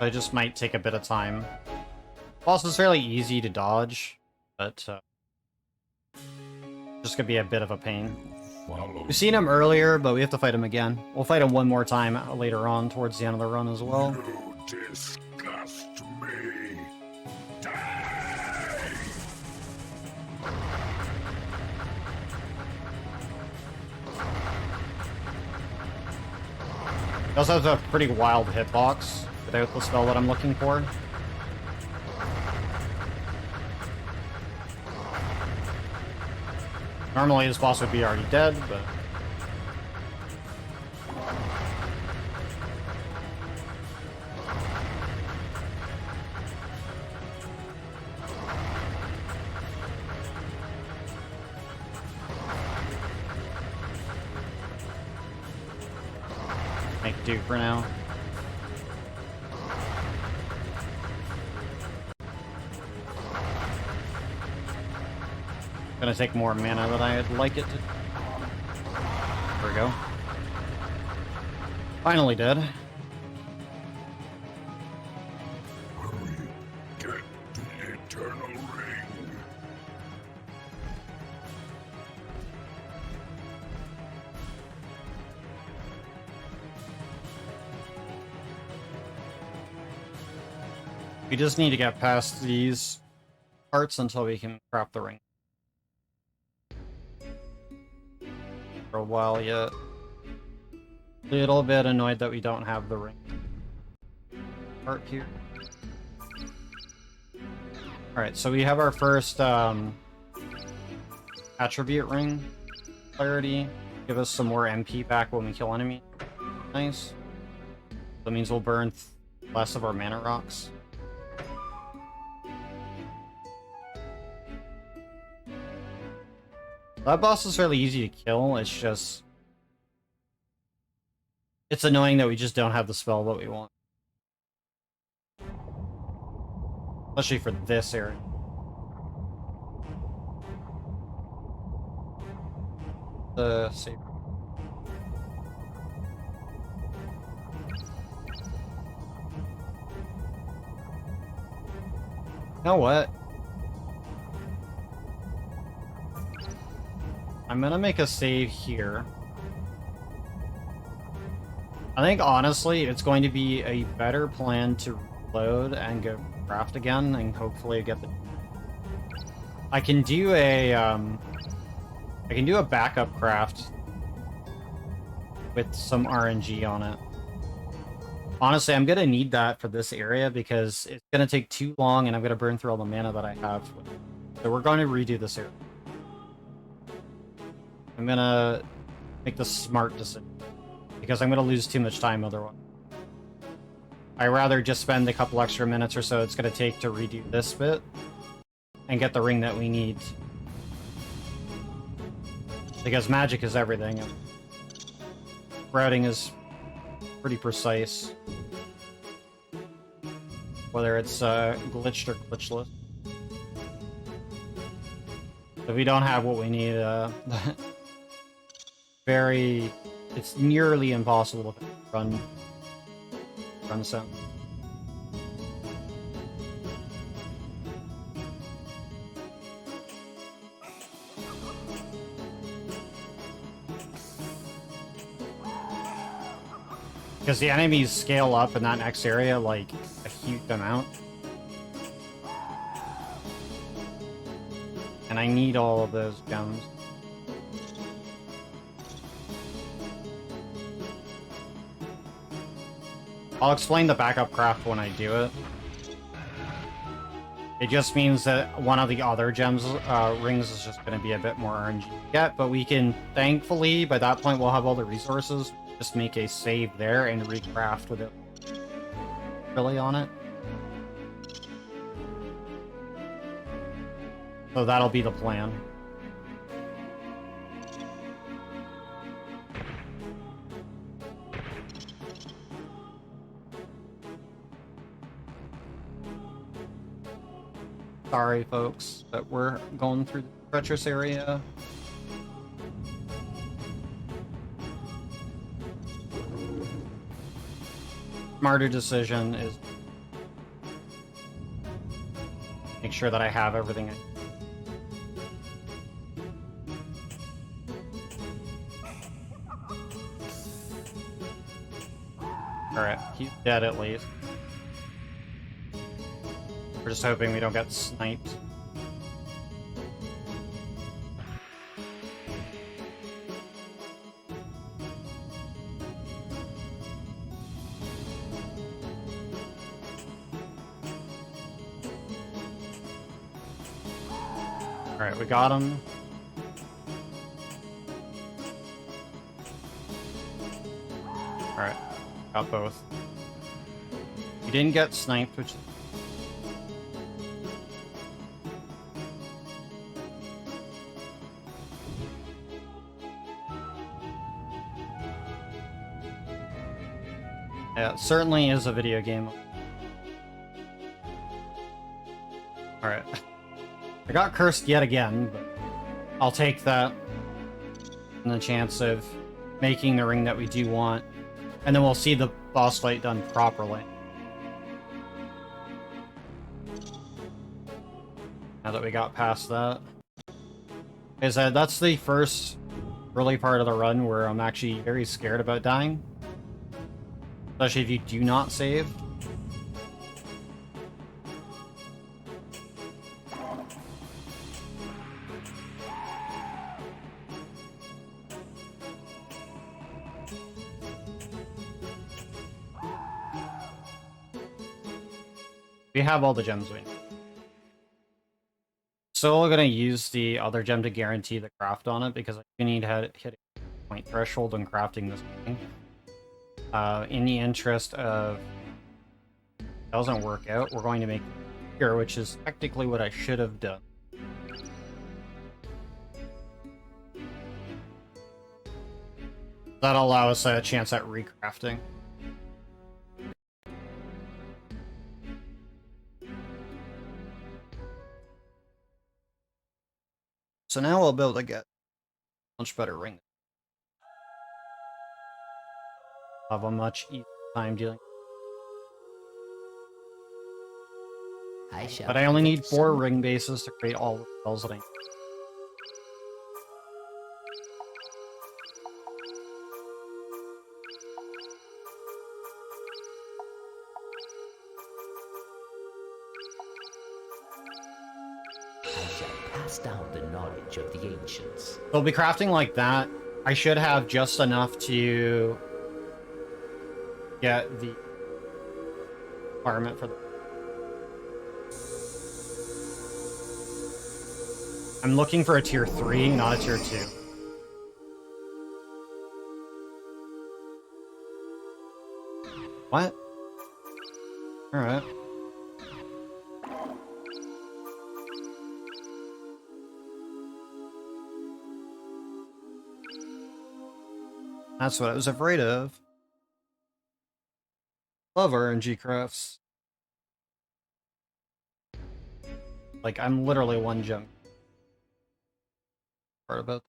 It just might take a bit of time. Boss is fairly easy to dodge, but just gonna be a bit of a pain. We've seen him earlier, but we have to fight him again. We'll fight him one more time later on, towards the end of the run as well. You disgust me. Die. He also has a pretty wild hitbox without the spell that I'm looking for. Normally this boss would be already dead, but... make do for now. Gonna take more mana than I'd like it to. There we go. Finally dead. Hurry, get the eternal ring. We just need to get past these parts until we can craft the ring. For a while yet. Little bit annoyed that we don't have the ring part here. Alright, so we have our first attribute ring. Clarity. Give us some more MP back when we kill enemy. Nice. That means we'll burn less of our mana rocks. That boss is fairly easy to kill, it's just... It's annoying that we just don't have the spell that we want. Especially for this area. The save. You know what? I'm gonna make a save here. I think, honestly, it's going to be a better plan to reload and go craft again, and hopefully get the... I can do a backup craft with some RNG on it. Honestly, I'm gonna need that for this area because it's gonna take too long and I'm gonna burn through all the mana that I have. So we're going to redo this area. I'm gonna make the smart decision because I'm gonna lose too much time otherwise. I'd rather just spend a couple extra minutes or so it's gonna take to redo this bit and get the ring that we need. Because magic is everything. And routing is pretty precise. Whether it's glitched or glitchless. If we don't have what we need, it's nearly impossible to run sound. Because the enemies scale up in that next area like a huge amount. And I need all of those gems. I'll explain the backup craft when I do it. It just means that one of the other gems rings is just going to be a bit more RNG to get, but we can, thankfully, by that point we'll have all the resources. Just make a save there and recraft with it really on it. So that'll be the plan. Sorry, folks, but we're going through the treacherous area. Smarter decision is make sure that I have everything. Alright, he's dead at least. We're just hoping we don't get sniped. Alright, we got him. Alright, got both. We didn't get sniped, which... Yeah, it certainly is a video game. Alright. I got cursed yet again, but I'll take that. And the chance of making the ring that we do want. And then we'll see the boss fight done properly. Now that we got past that. Is that that's the first early part of the run where I'm actually very scared about dying. Especially if you do not save. We have all the gems we need. Still gonna use the other gem to guarantee the craft on it because I need to hit a point threshold when crafting this thing. In the interest of it doesn't work out, we're going to make here, which is technically what I should have done. That'll allow us a chance at recrafting. So now we'll be able to get a much better ring. Have a much easier time dealing. But I only need 4 ring bases to create all the spells that I need. pass down the knowledge of the ancients. They'll be crafting like that. I should have just enough to get the requirement for the... I'm looking for a tier 3, not a tier 2. What? Alright. That's what I was afraid of. Love RNG crafts. Like, I'm literally one gem part about.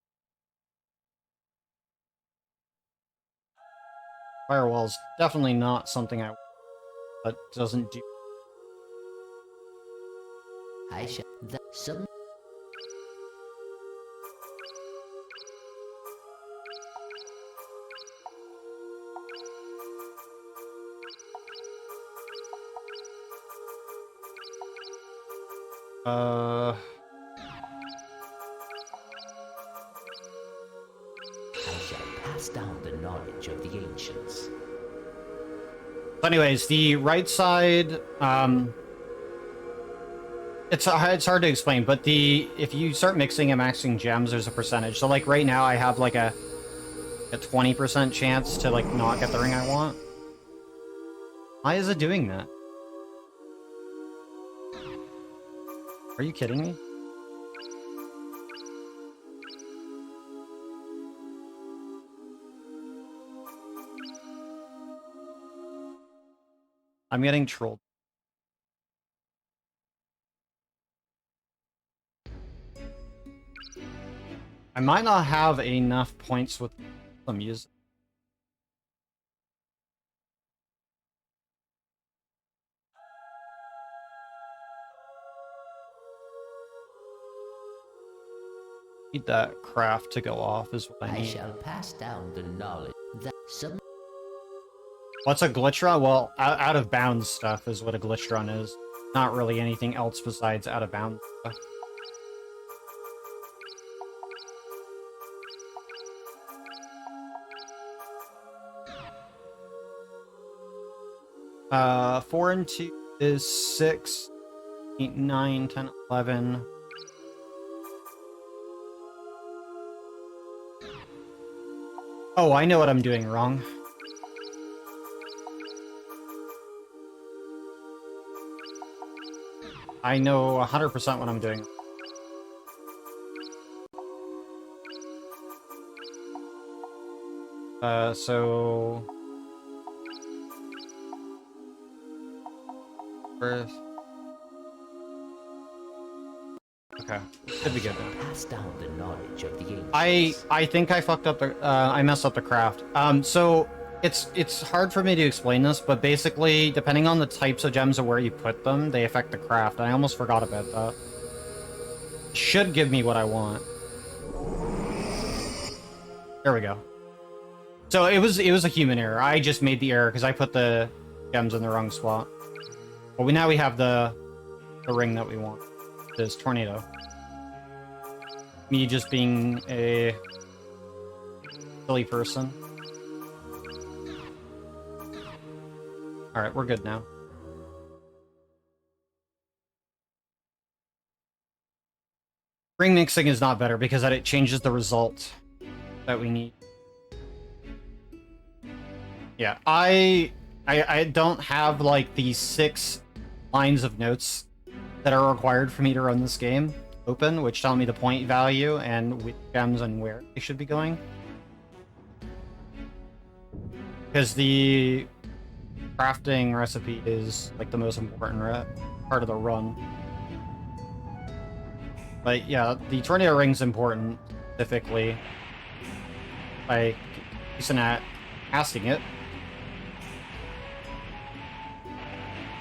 Firewall's definitely not something but doesn't do. I shall. Some. I shall pass down the knowledge of the ancients. Anyways, the right side, it's hard to explain, but if you start mixing and maxing gems, there's a percentage. So like right now, I have like a 20% chance to like not get the ring I want. Why is it doing that? Are you kidding me? I'm getting trolled. I might not have enough points with the music. Need that craft to go off is what I I need. shall pass down the knowledge that some. What's a glitch run? Well, out of bounds stuff is what a glitch run is. Not really anything else besides out of bounds stuff. Uh, 4 and 2 is 6, 8, 9, 10, 11. Oh, I know what I'm doing wrong. I know 100% what I'm doing. So... First... Okay, should be good now. Pass down the knowledge of the ancients. I think I fucked up the I messed up the craft. So it's hard for me to explain this, but basically depending on the types of gems or where you put them, they affect the craft. I almost forgot about that. Should give me what I want. There we go. So it was a human error. I just made the error because I put the gems in the wrong spot. But now we have the ring that we want. This tornado. Me just being a silly person. Alright, we're good now. Ring mixing is not better because it changes the result that we need. Yeah, I don't have like the 6 lines of notes that are required for me to run this game open, which tell me the point value and which gems and where they should be going. Because the crafting recipe is like the most important part of the run. But yeah, the tornado ring's important, specifically. By using at casting it.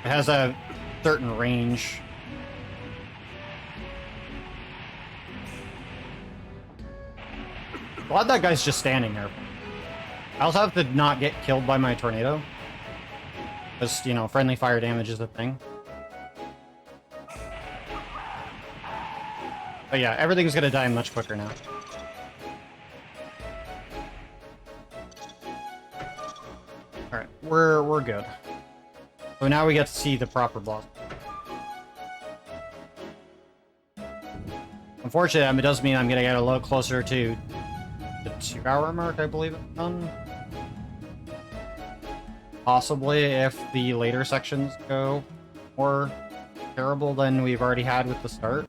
It has a certain range. Glad that guy's just standing there. I also have to not get killed by my tornado. Because, you know, friendly fire damage is a thing. But yeah, everything's gonna die much quicker now. Alright, we're good. So now we get to see the proper boss. Unfortunately, it does mean I'm gonna get a little closer to the 2-hour mark, I believe it's done. Possibly if the later sections go more terrible than we've already had with the start.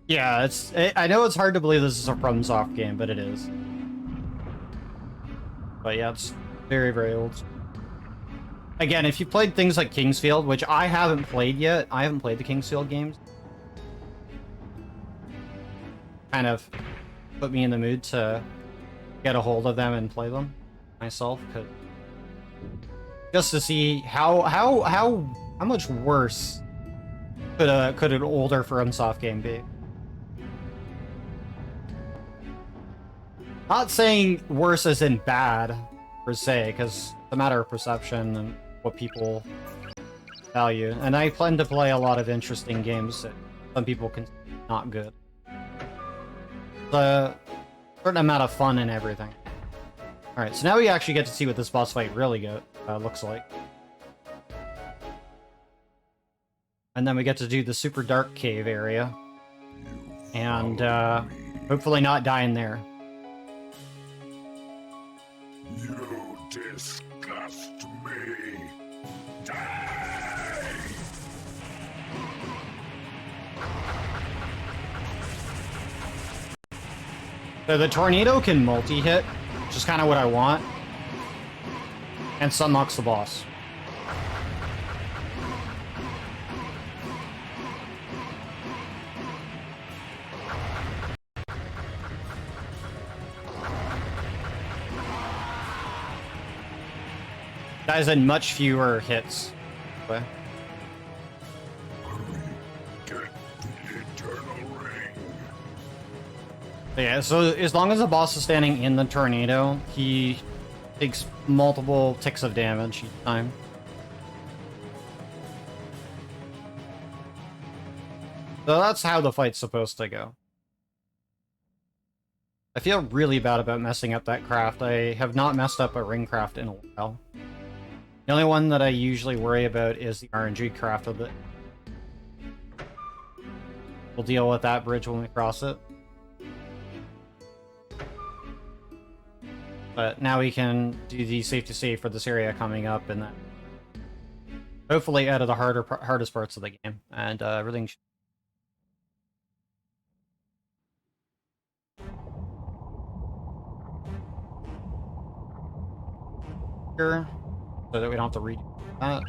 Yeah, I know it's hard to believe this is a FromSoft game, but it is. But yeah, it's very, very old. Again, if you played things like Kingsfield, which I haven't played yet, I haven't played the Kingsfield games. Kind of put me in the mood to get a hold of them and play them myself, just to see how much worse could an older FromSoft game be. Not saying worse as in bad, per se, because it's a matter of perception and what people value. And I plan to play a lot of interesting games that some people consider not good. A certain amount of fun and everything. Alright, so now we actually get to see what this boss fight really looks like. And then we get to do the super dark cave area. And hopefully not die in there. You disgust me. Die! So the tornado can multi-hit, which is kind of what I want. And Sun knocks the boss. Guys had much fewer hits. Okay. Get the eternal ring. Yeah, so as long as the boss is standing in the tornado, he takes multiple ticks of damage each time. So that's how the fight's supposed to go. I feel really bad about messing up that craft. I have not messed up a ring craft in a while. The only one that I usually worry about is the RNG craft of it. We'll deal with that bridge when we cross it. But now we can do the safe to save for this area coming up, and then hopefully out of the hardest parts of the game, and everything should... Here, so that we don't have to redo that.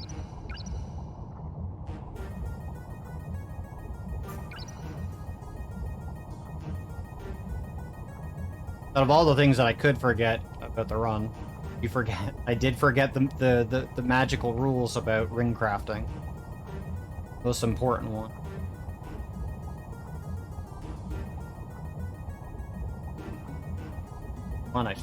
Out of all the things that I could forget about the run, I did forget the magical rules about ring crafting. Most important one. Oh, nice.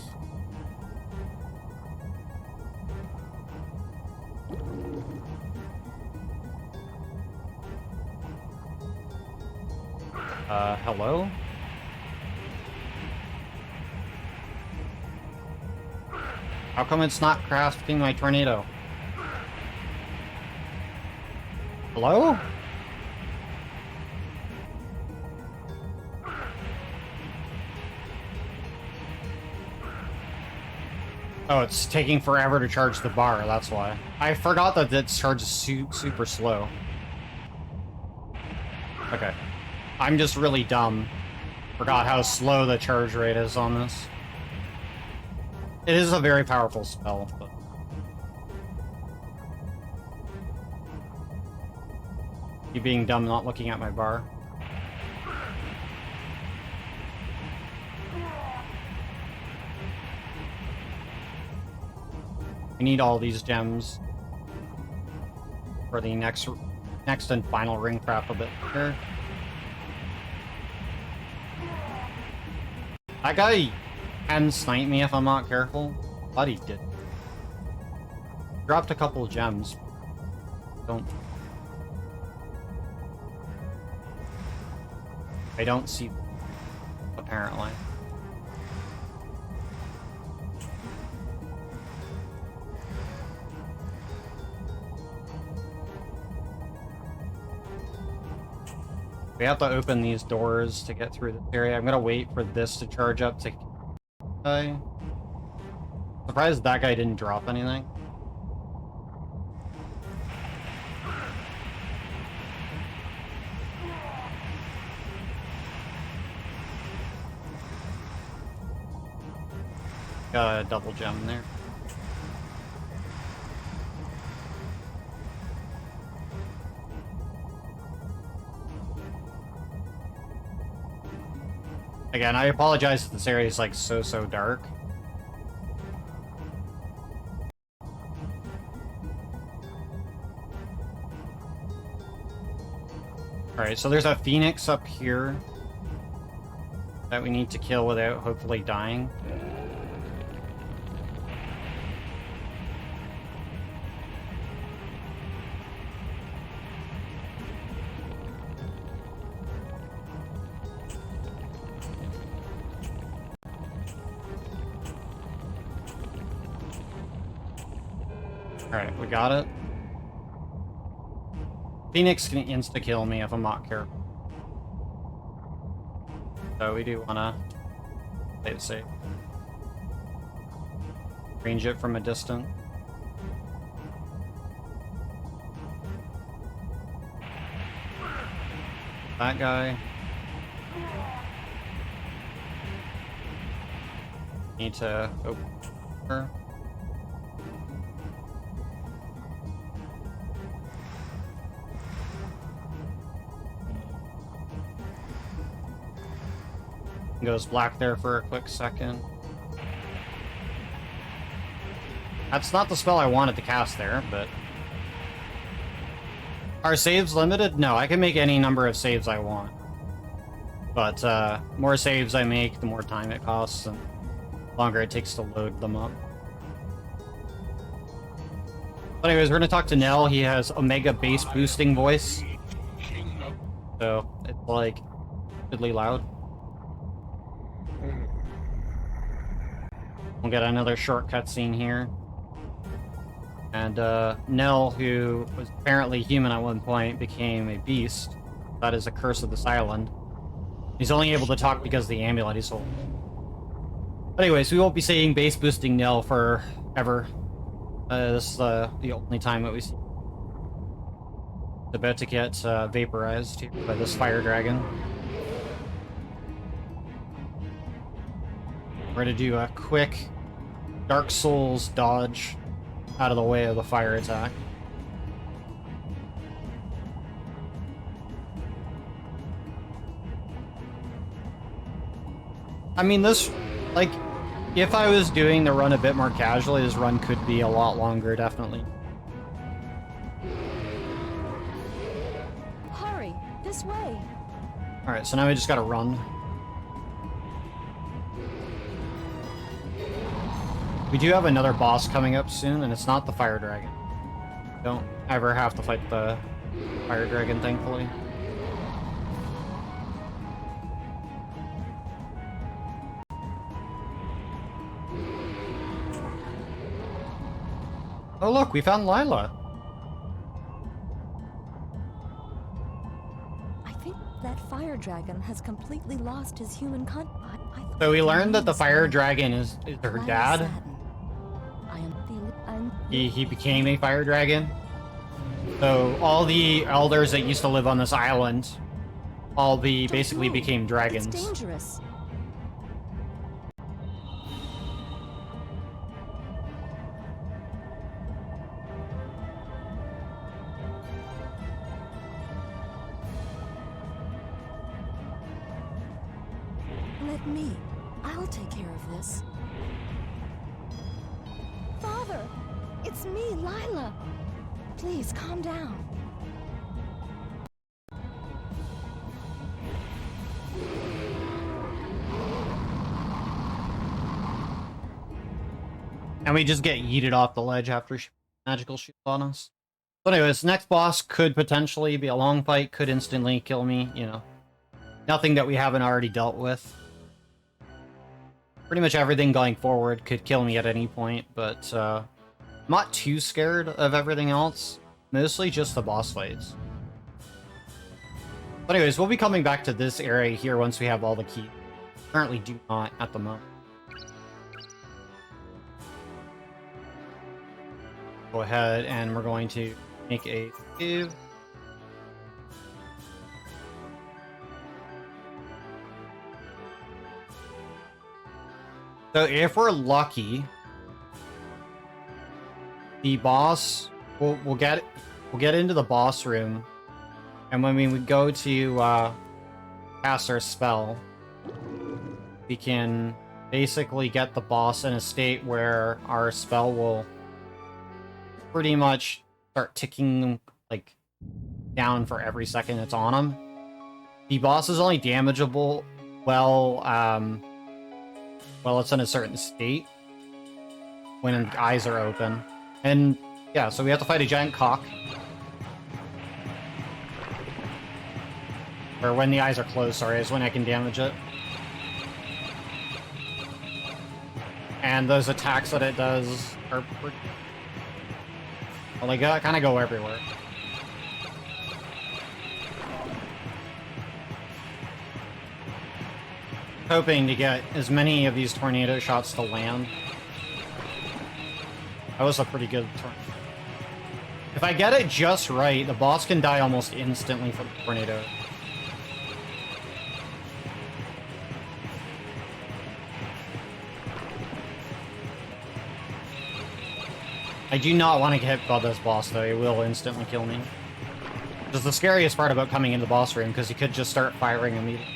Hello? How come it's not crafting my tornado? Hello? Oh, it's taking forever to charge the bar, that's why. I forgot that it charges super slow. Okay. I'm just really dumb. Forgot how slow the charge rate is on this. It is a very powerful spell, but... You being dumb not looking at my bar. I need all these gems for the next and final ring craft a bit here. That guy can snipe me if I'm not careful. Thought he did. Dropped a couple of gems. I don't see, apparently. We have to open these doors to get through this area. I'm gonna wait for this to charge up to die. Surprised that guy didn't drop anything. Got a double gem there. Again, I apologize if this area is like so dark. Alright, so there's a phoenix up here that we need to kill without hopefully dying. Alright, we got it. Phoenix can insta-kill me if I'm not careful. So we do wanna play it safe. Range it from a distance. That guy. Need to open her. Goes black there for a quick second. That's not the spell I wanted to cast there, but... Are saves limited? No, I can make any number of saves I want. But, more saves I make, the more time it costs, and the longer it takes to load them up. But anyways, we're gonna talk to Nell. He has Omega bass boosting voice. So, it's like, really loud. We'll get another short cutscene here. And Nell, who was apparently human at one point, became a beast. That is a curse of this island. He's only able to talk because of the amulet he's holding. But anyways, we won't be seeing base boosting Nell forever. This is the only time that we see. It's about to get vaporized here by this fire dragon. We're gonna do a quick Dark Souls dodge out of the way of the fire attack. I mean, this, like, if I was doing the run a bit more casually, this run could be a lot longer, definitely. Hurry, this way. Alright, so now we just gotta run. We do have another boss coming up soon, and it's not the fire dragon. Don't ever have to fight the fire dragon, thankfully. Oh look, we found Lila. I think that fire dragon has completely lost his human So we learned that the fire dragon is her dad. He became a fire dragon. So all the elders that used to live on this island, basically became dragons. It's dangerous. Let me. I'll take care of this. Father! It's me, Lila! Please, calm down. And we just get yeeted off the ledge after magical shield on us. So anyways, next boss could potentially be a long fight, could instantly kill me, you know. Nothing that we haven't already dealt with. Pretty much everything going forward could kill me at any point, but I'm not too scared of everything else. Mostly just the boss fights. But anyways, we'll be coming back to this area here once we have all the keys. Currently do not at the moment. Go ahead and we're going to make a save. So if we're lucky, the boss we'll get into the boss room, and when we would go to cast our spell, we can basically get the boss in a state where our spell will pretty much start ticking like down for every second it's on him. The boss is only damageable well it's in a certain state when eyes are open. And yeah, so we have to fight a giant cock. Or when the eyes are closed, sorry, is when I can damage it. And those attacks that it does are pretty... Well, they kind of go everywhere. Hoping to get as many of these tornado shots to land. That was a pretty good turn. If I get it just right, the boss can die almost instantly from the tornado. I do not want to get hit by this boss, though. It will instantly kill me. Which is the scariest part about coming into the boss room, because he could just start firing immediately.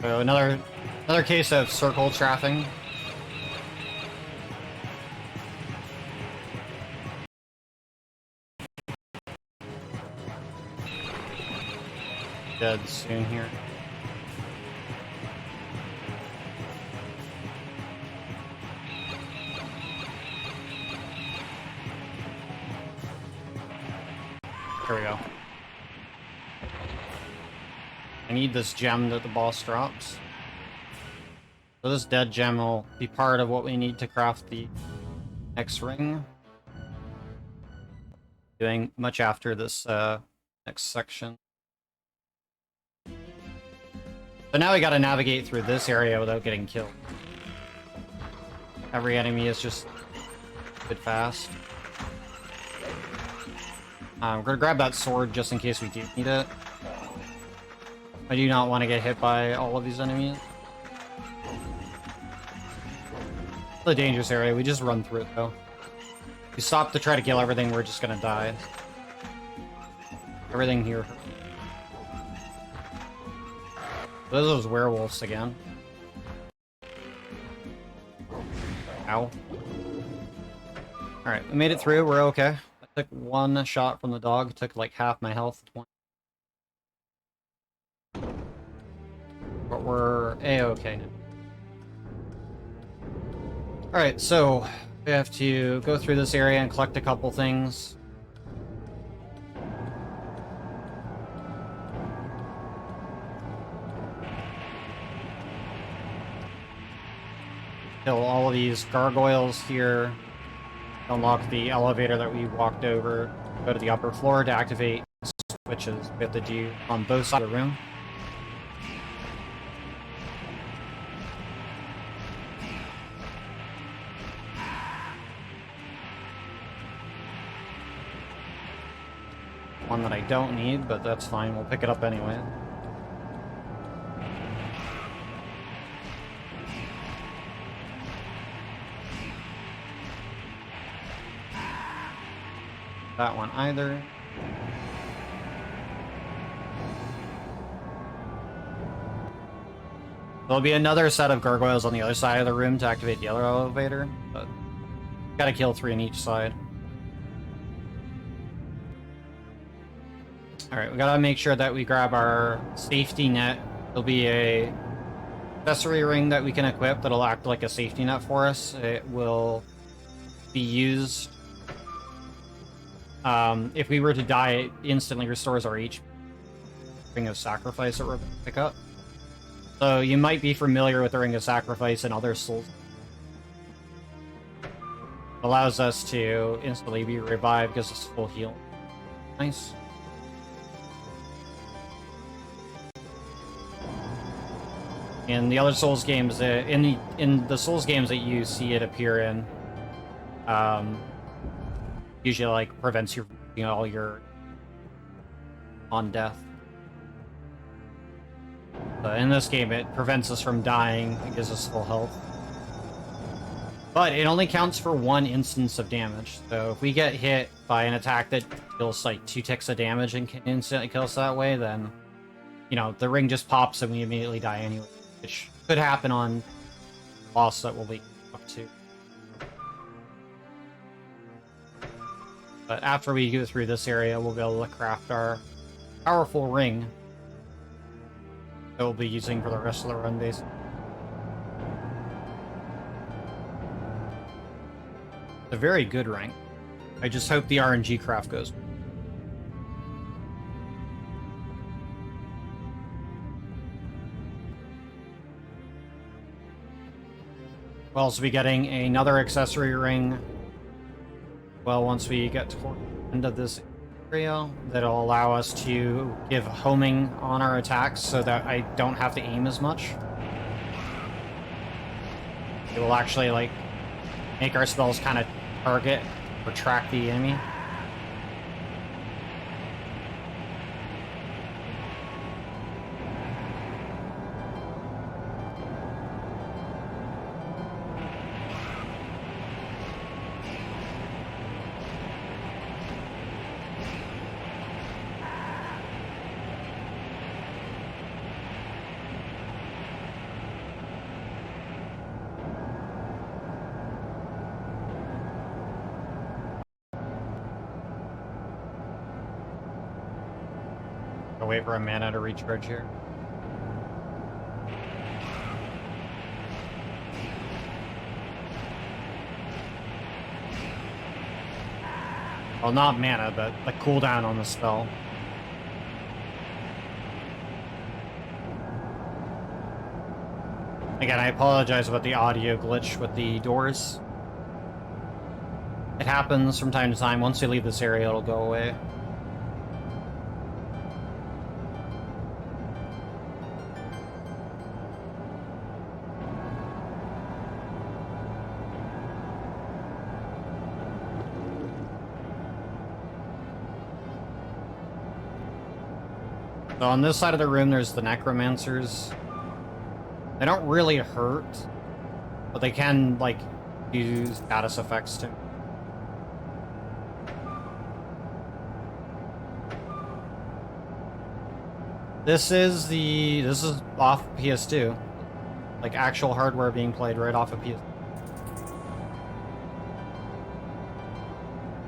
So another case of circle trapping. Dead soon here. There we go. I need this gem that the boss drops. So this dead gem will be part of what we need to craft the X ring. Doing much after this next section. So now we gotta navigate through this area without getting killed. Every enemy is just a bit fast. We're gonna grab that sword just in case we do need it. I do not want to get hit by all of these enemies. It's a dangerous area, we just run through it though. If we stop to try to kill everything, we're just gonna die. Everything here. Those are those werewolves again. Ow. Alright, we made it through, we're okay. I took one shot from the dog, took like half my health. But we're A-okay now. Alright, so we have to go through this area and collect a couple things. Kill all of these gargoyles here. Unlock the elevator that we walked over. Go to the upper floor to activate switches we have to do on both sides of the room. One that I don't need, but that's fine. We'll pick it up anyway. That one either. There'll be another set of gargoyles on the other side of the room to activate the other elevator, but gotta kill 3 on each side. Alright, we gotta make sure that we grab our safety net. There'll be a accessory ring that we can equip that'll act like a safety net for us. It will be used if we were to die, it instantly restores our HP. Ring of Sacrifice that we're going to pick up. So you might be familiar with the Ring of Sacrifice and other souls. It allows us to instantly be revived, gives us full heal. Nice. In the other Souls games, in the Souls games that you see it appear in, usually like prevents you from all your on death. But in this game, it prevents us from dying. It gives us full health. But it only counts for 1 instance of damage. So if we get hit by an attack that deals like 2 ticks of damage and can instantly kill us that way, then, you know, the ring just pops and we immediately die anyway. Which could happen on boss that we'll be up to. But after we go through this area, we'll be able to craft our powerful ring that we'll be using for the rest of the run, basically. It's a very good ring. I just hope the RNG craft goes. We'll also be getting another accessory ring. Well, once we get toward the end of this area, that'll allow us to give homing on our attacks so that I don't have to aim as much. It will actually, like, make our spells kind of target or track the enemy. I'll wait for a mana to recharge here. Well, not mana, but the cooldown on the spell. Again, I apologize about the audio glitch with the doors. It happens from time to time. Once we leave this area, it'll go away. So on this side of the room, there's the necromancers. They don't really hurt, but they can, like, use status effects too. This is off PS2. Like, actual hardware being played right off of PS2.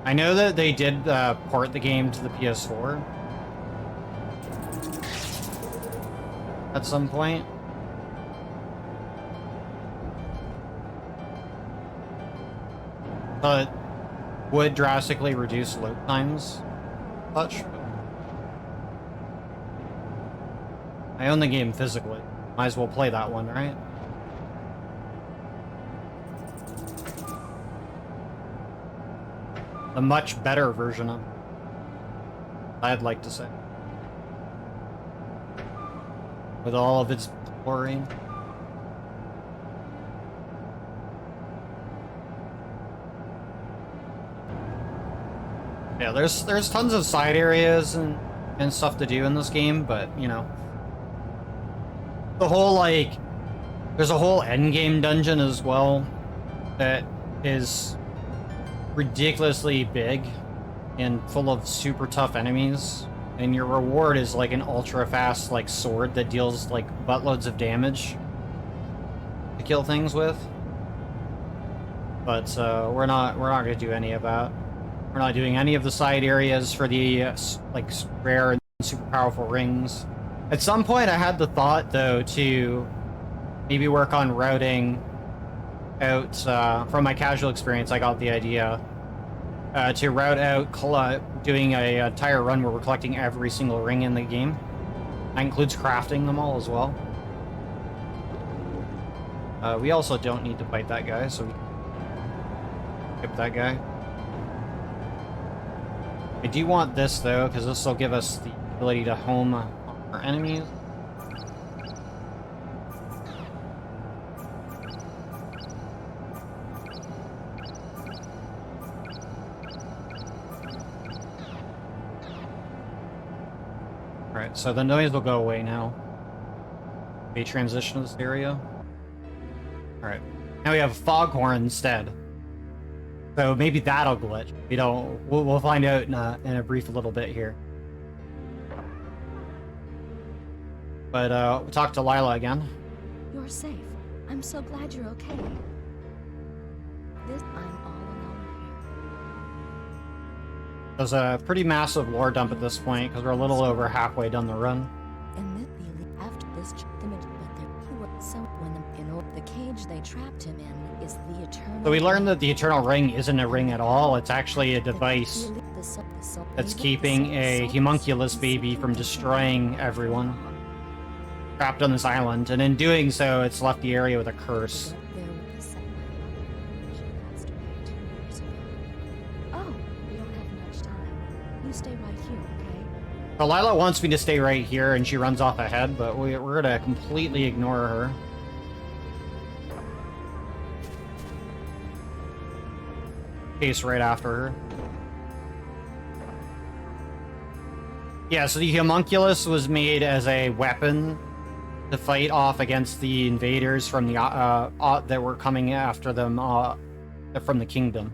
I know that they did port the game to the PS4 at some point. But would drastically reduce load times. Such. I own the game physically. Might as well play that one, right? A much better version of it, I'd like to say. With all of its glory. Yeah, there's tons of side areas and stuff to do in this game, but, you know, the whole, like, there's a whole endgame dungeon as well that is ridiculously big and full of super tough enemies, and your reward is like an ultra fast, like, sword that deals like buttloads of damage to kill things with. But we're not going to do any of that. We're not doing any of the side areas for the like rare and super powerful rings. At some point, I had the thought though to maybe work on routing out. From my casual experience, I got the idea to route out doing a entire run where we're collecting every single ring in the game. That includes crafting them all as well. We also don't need to fight that guy, so we can skip that guy. I do want this though, because this will give us the ability to home our enemies. Alright, so the noise will go away now. We transition to this area. Alright, now we have a foghorn instead. So maybe that'll glitch. We don't. We'll find out in a brief little bit here. But we'll talk to Lila again. You're safe. I'm so glad you're okay. I'm all alone here. There's a pretty massive lore dump at this point because we're a little over halfway down the run. And then after this image, but there so when the cage they trapped him in is the eternal. So we learned that the Eternal Ring isn't a ring at all. It's actually a device that's keeping a homunculus baby from destroying everyone trapped on this island, and in doing so, it's left the area with a curse. Oh, we don't have much time. You stay right here, okay? So Lila wants me to stay right here, and she runs off ahead, but we're gonna completely ignore her. Chase right after her. Yeah, so the homunculus was made as a weapon to fight off against the invaders from the that were coming after them from the kingdom.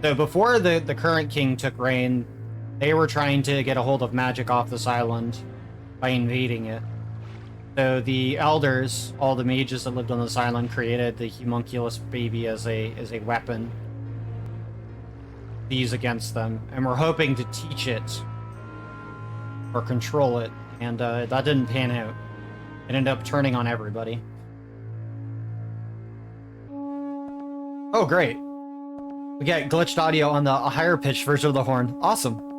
So before the current king took reign, they were trying to get a hold of magic off this island by invading it. So the elders, all the mages that lived on this island, created the homunculus baby as a weapon to use against them, and we're hoping to teach it or control it, and that didn't pan out. It ended up turning on everybody. Oh, great. We get glitched audio on the higher pitched version of the horn. Awesome.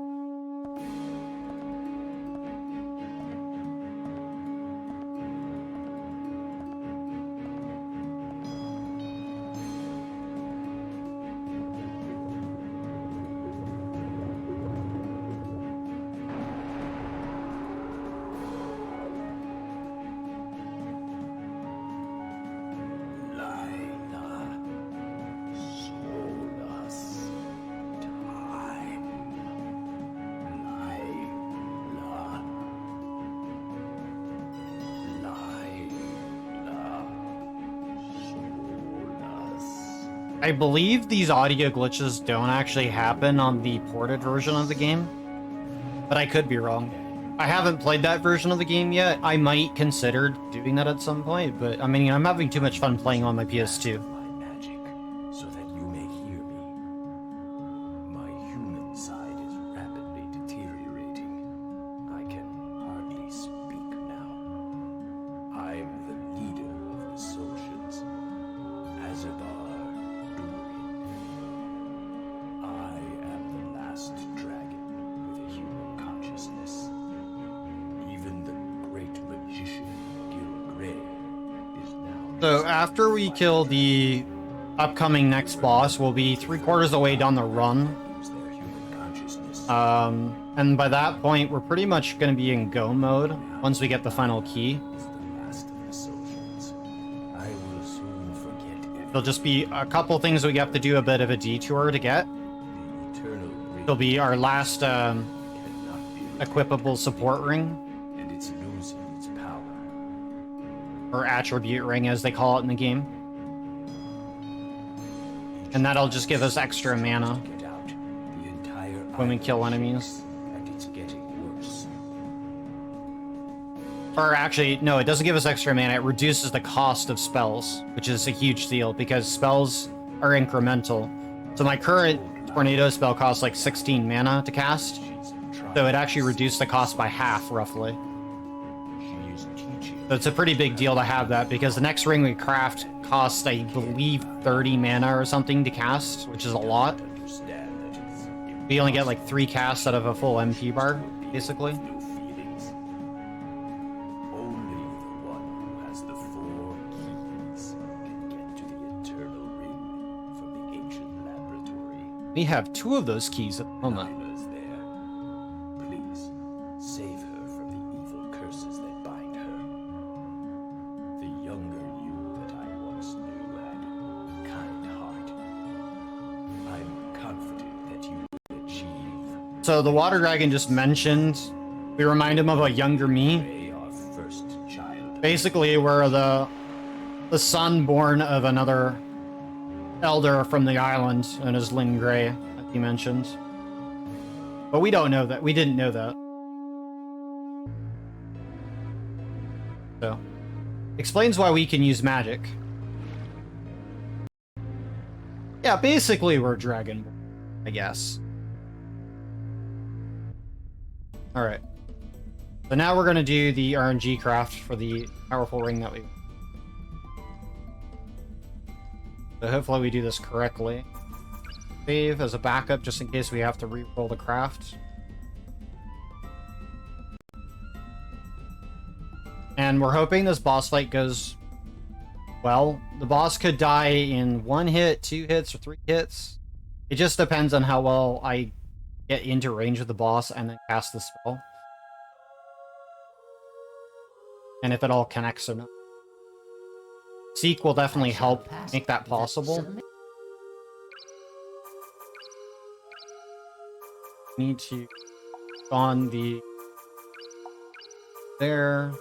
I believe these audio glitches don't actually happen on the ported version of the game, but I could be wrong. I haven't played that version of the game yet. I might consider doing that at some point, but I mean, I'm having too much fun playing on my PS2. My magic, so that you may hear me. My human side is rapidly deteriorating. I can hardly speak now. I'm the leader of the Socians. Azabar Durin. I am the last dragon with a human consciousness. Even the great magician Gilgray is now. So after we kill the upcoming next boss, we'll be 3/4 of the way down the run. Lose their human consciousness. And by that point, we're pretty much going to be in go mode once we get the final key. Is the last of the Socians. I will soon forget everything. There'll just be a couple things we have to do a bit of a detour to get. The eternal ring It'll be our last cannot be equipable support ring, and it's losing its power. or attribute ring as they call it in the game. And that'll just give us extra mana Get out. The entire when we island kill shakes, enemies. and it's getting worse. Or actually, no, it doesn't give us extra mana. It reduces the cost of spells, which is a huge deal because spells are incremental. So my current tornado spell costs like 16 mana to cast. So it actually reduced the cost by half, roughly. So it's a pretty big deal to have that because the next ring we craft costs, I believe, 30 mana or something to cast, which is a lot. We only get like 3 casts out of a full MP bar, basically. We have 2 of those keys at the moment. Please save her from the evil curses that bind her. The younger you that I once knew had a kind heart. I'm confident that you will achieve. So the water dragon just mentioned, we remind him of a younger me. Our first child. Basically, we're the son born of another elder from the island, known as Lynn Grey, as he mentioned. But we don't know that. We didn't know that. So, explains why we can use magic. Yeah, basically we're Dragonborn, I guess. Alright. So now we're gonna do the RNG craft for the powerful ring that we... So hopefully we do this correctly. Save as a backup just in case we have to re-roll the craft. And we're hoping this boss fight goes well. The boss could die in 1 hit, 2 hits, or 3 hits. It just depends on how well I get into range of the boss and then cast the spell. And if it all connects or not. Seek will definitely help make that possible. Need to on the there.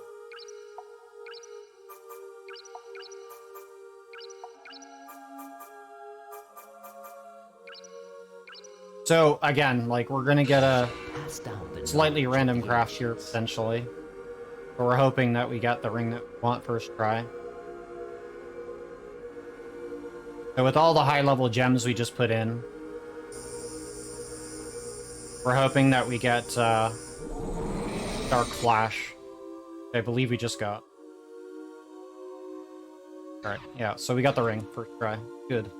So again, like we're gonna get a slightly random craft here potentially, but we're hoping that we get the ring that we want first try. So with all the high-level gems we just put in, we're hoping that we get Dark Flash, which I believe we just got. Alright, yeah, so we got the ring first try. Good.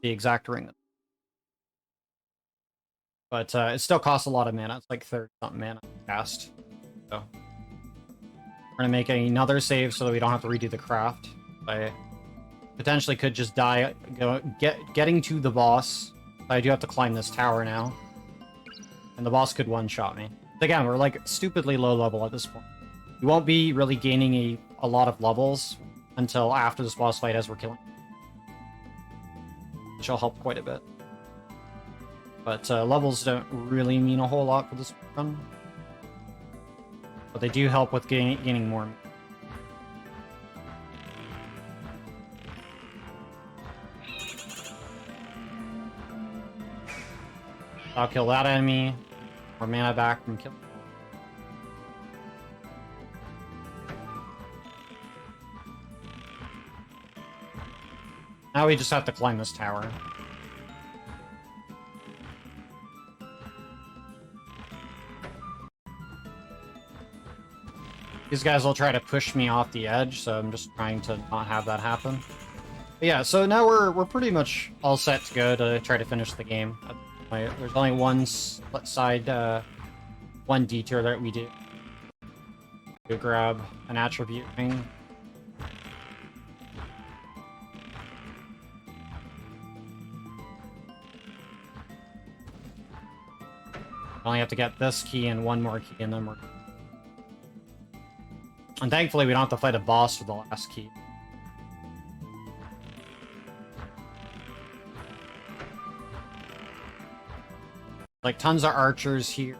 The exact ring. But it still costs a lot of mana. It's like 30-something mana to cast. So we're gonna make another save so that we don't have to redo the craft. I potentially could just die getting to the boss. I do have to climb this tower now. And the boss could one-shot me. But again, we're like stupidly low level at this point. We won't be really gaining a lot of levels until after this boss fight as we're killing. Which will help quite a bit. But levels don't really mean a whole lot for this run. But they do help with gaining more. I'll kill that enemy. More mana back from killing. Now we just have to climb this tower. These guys will try to push me off the edge, so I'm just trying to not have that happen. But yeah, so now we're pretty much all set to go to try to finish the game. There's only one side, one detour that we do. Go grab an attribute ring. I only have to get this key and one more key, and then we're... And thankfully, we don't have to fight a boss for the last key. Like, tons of archers here.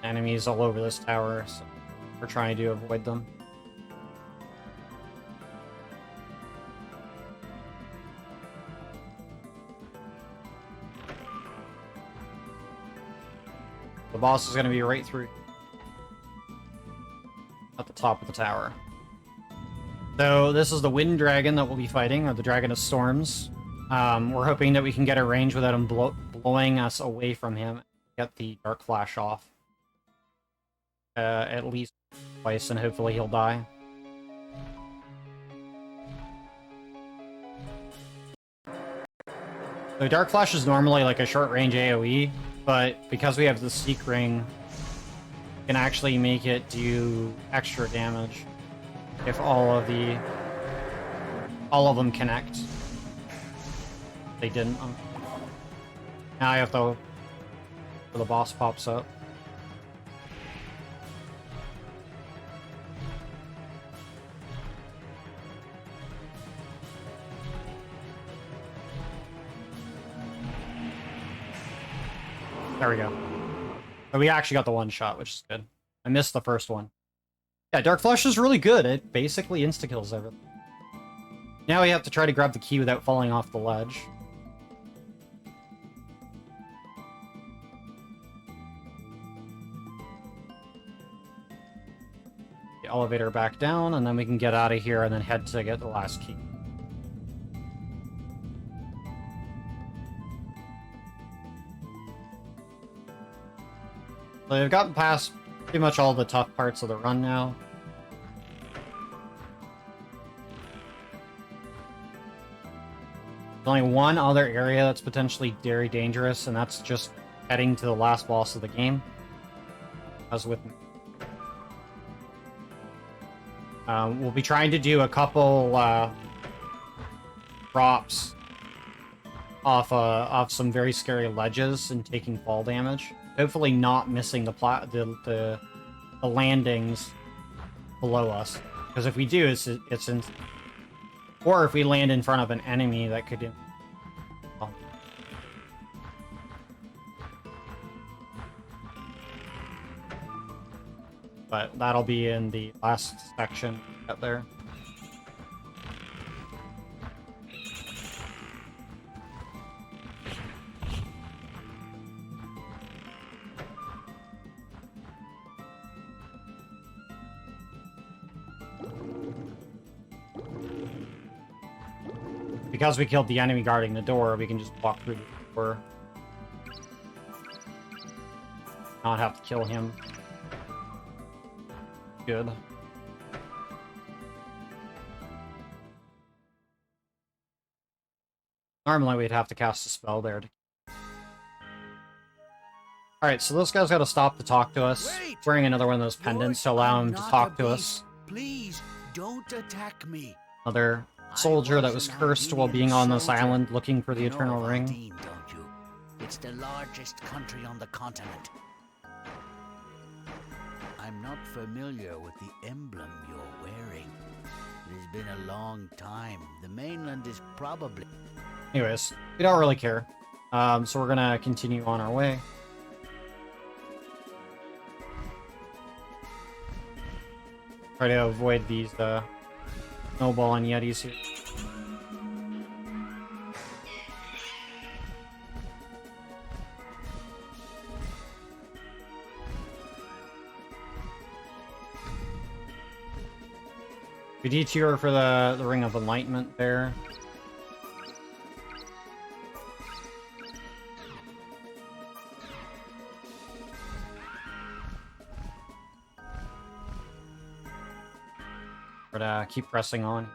Enemies all over this tower, so we're trying to avoid them. boss is going to be right through at the top of the tower. So this is the Wind Dragon that we'll be fighting, or the Dragon of Storms. We're hoping that we can get a range without him blowing us away from him. Get the Dark Flash off. At least twice, and hopefully he'll die. So Dark Flash is normally like a short-range AoE, but because we have the Seek Ring, we can actually make it do extra damage if all of them connect. They didn't. Now I have to... the boss pops up. There we go. So we actually got the one shot, which is good. I missed the first one. Yeah, Dark Flash is really good. It basically insta-kills everything. Now we have to try to grab the key without falling off the ledge. The elevator back down, and then we can get out of here and then head to get the last key. So we've gotten past pretty much all the tough parts of the run now. There's only one other area that's potentially very dangerous, and that's just heading to the last boss of the game. As with me. We'll be trying to do a couple drops off some very scary ledges and taking fall damage. Hopefully not missing the landings below us, because if we do, it's in. Or if we land in front of an enemy that could. Oh. But that'll be in the last section up there. Because we killed the enemy guarding the door, we can just walk through the door. Not have to kill him. Good. Normally we'd have to cast a spell there. Alright, so this guy's got to stop to talk to us. Wait! Wearing another one of those pendants to allow him to talk to us. Please, don't attack me. Another soldier that was cursed while being on this island looking for the Eternal Ring. Don't you? It's the largest country on the continent. I'm not familiar with the emblem you're wearing. It has been a long time. The mainland is probably... Anyways, we don't really care. So we're gonna continue on our way. Try to avoid these snowballing yetis here. We detour for the Ring of Enlightenment there. But keep pressing on.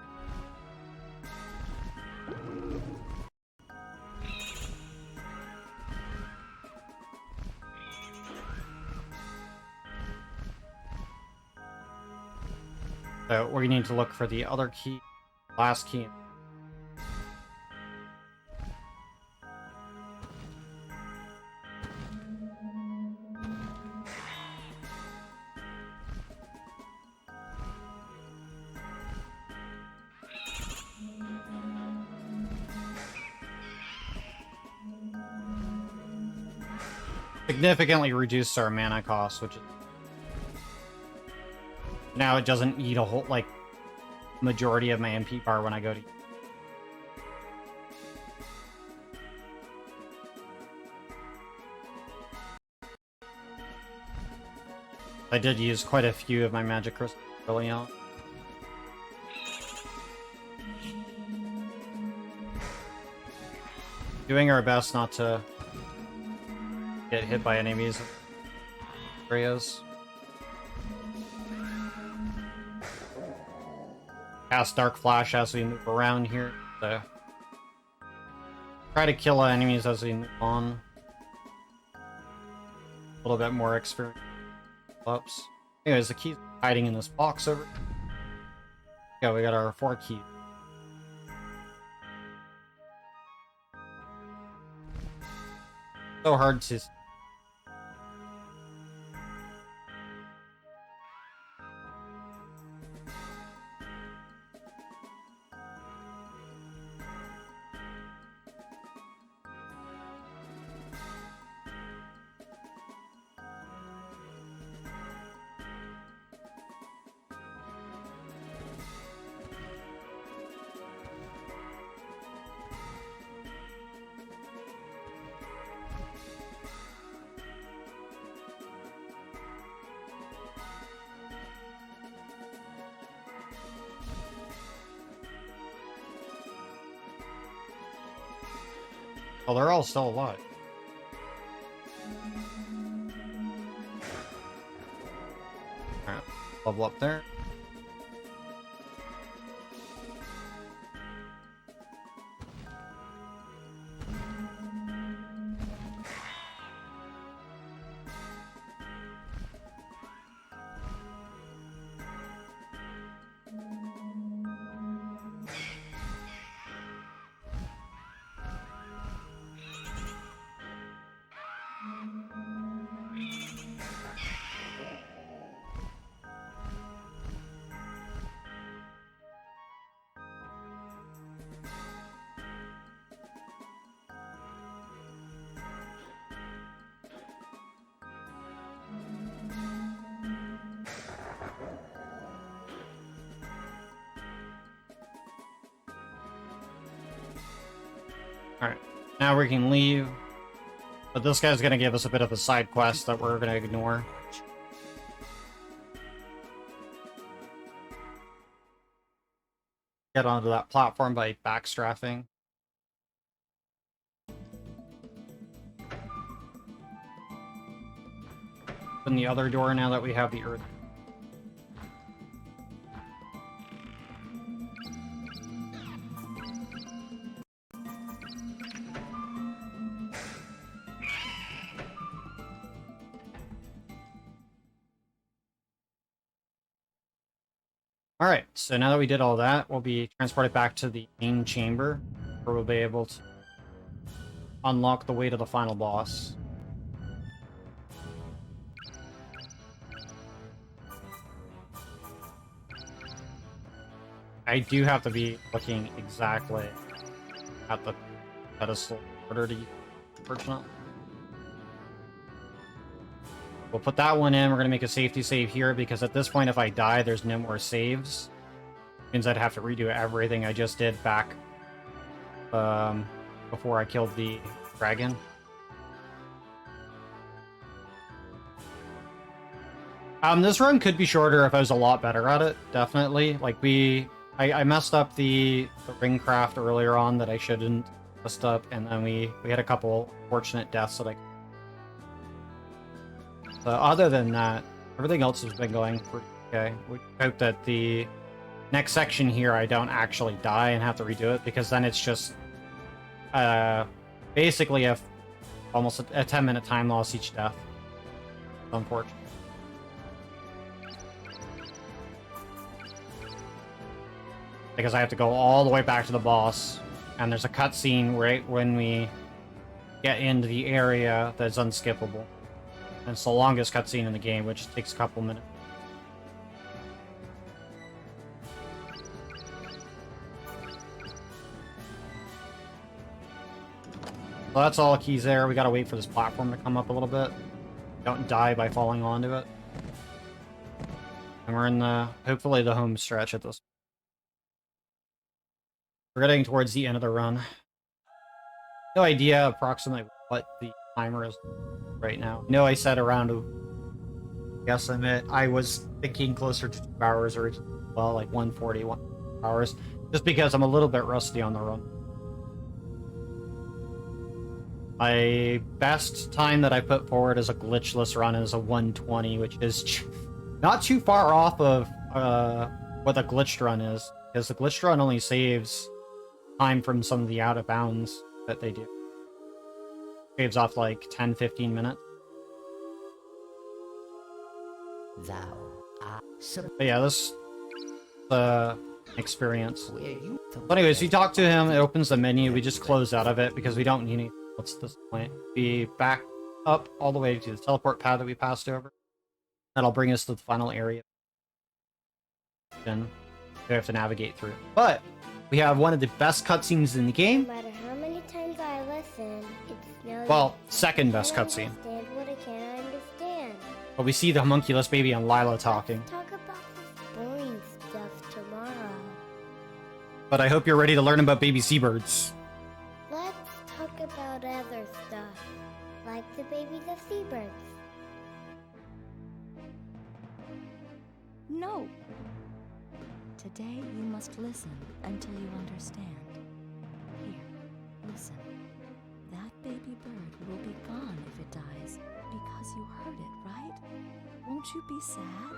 So we need to look for the other key, last key. Significantly reduced our mana cost, which is now it doesn't eat a whole majority of my MP bar when I go to. I did use quite a few of my magic crystals early on. Doing our best not to get hit by enemies areas. Cast Dark Flash as we move around here. To try to kill enemies as we move on. A little bit more experience ups. Anyways, the key's hiding in this box over. Yeah, we got our 4 keys. So hard to. Oh, they're all still alive. Alright, level up there. Alright, now we can leave. But this guy's gonna give us a bit of a side quest that we're gonna ignore. Get onto that platform by backstrapping. Open the other door now that we have the earth. Alright, so now that we did all that, we'll be transported back to the main chamber, where we'll be able to unlock the way to the final boss. I do have to be looking exactly at the pedestal in order to use it, unfortunately. We'll put that one in. We're going to make a safety save here because at this point, if I die, there's no more saves. Means I'd have to redo everything I just did back before I killed the dragon. This run could be shorter if I was a lot better at it, definitely. Like, I messed up the ring craft earlier on that I shouldn't messed up, and then we had a couple fortunate deaths that I... So other than that, everything else has been going pretty okay. We hope that the next section here I don't actually die and have to redo it, because then it's just basically almost a 10-minute time loss each death. Unfortunately. Because I have to go all the way back to the boss, and there's a cutscene right when we get into the area that's unskippable. And it's the longest cutscene in the game, which takes a couple minutes. So that's all the keys there. We gotta wait for this platform to come up a little bit. Don't die by falling onto it. And we're in hopefully the home stretch at this point. We're getting towards the end of the run. No idea approximately what the timer is right now. No, I said around I was thinking closer to 2 hours or, well, like 141 hours, just because I'm a little bit rusty on the run. My best time that I put forward as a glitchless run is a 120, which is not too far off of what a glitched run is, because the glitched run only saves time from some of the out of bounds that they do. Saves off like 10-15 minutes. Thou art But yeah, this experience. where you So anyways, you talk to him, it opens the menu, we just close out of it because we don't need anything else at this point. We back up all the way to the teleport pad that we passed over. That'll bring us to the final area. Then we have to navigate through. But we have one of the best cutscenes in the No game. matter how many times I listen, it's still Well, second best I can't cutscene. understand what I can't understand. But we see the homunculus baby and Lila talking. Let's talk about this boring stuff tomorrow. But I hope you're ready to learn about baby seabirds. Let's talk about other stuff, like the babies of seabirds. No. Today you must listen until you understand. Here, listen. That baby bird will be gone if it dies because you heard it, right? Won't you be sad?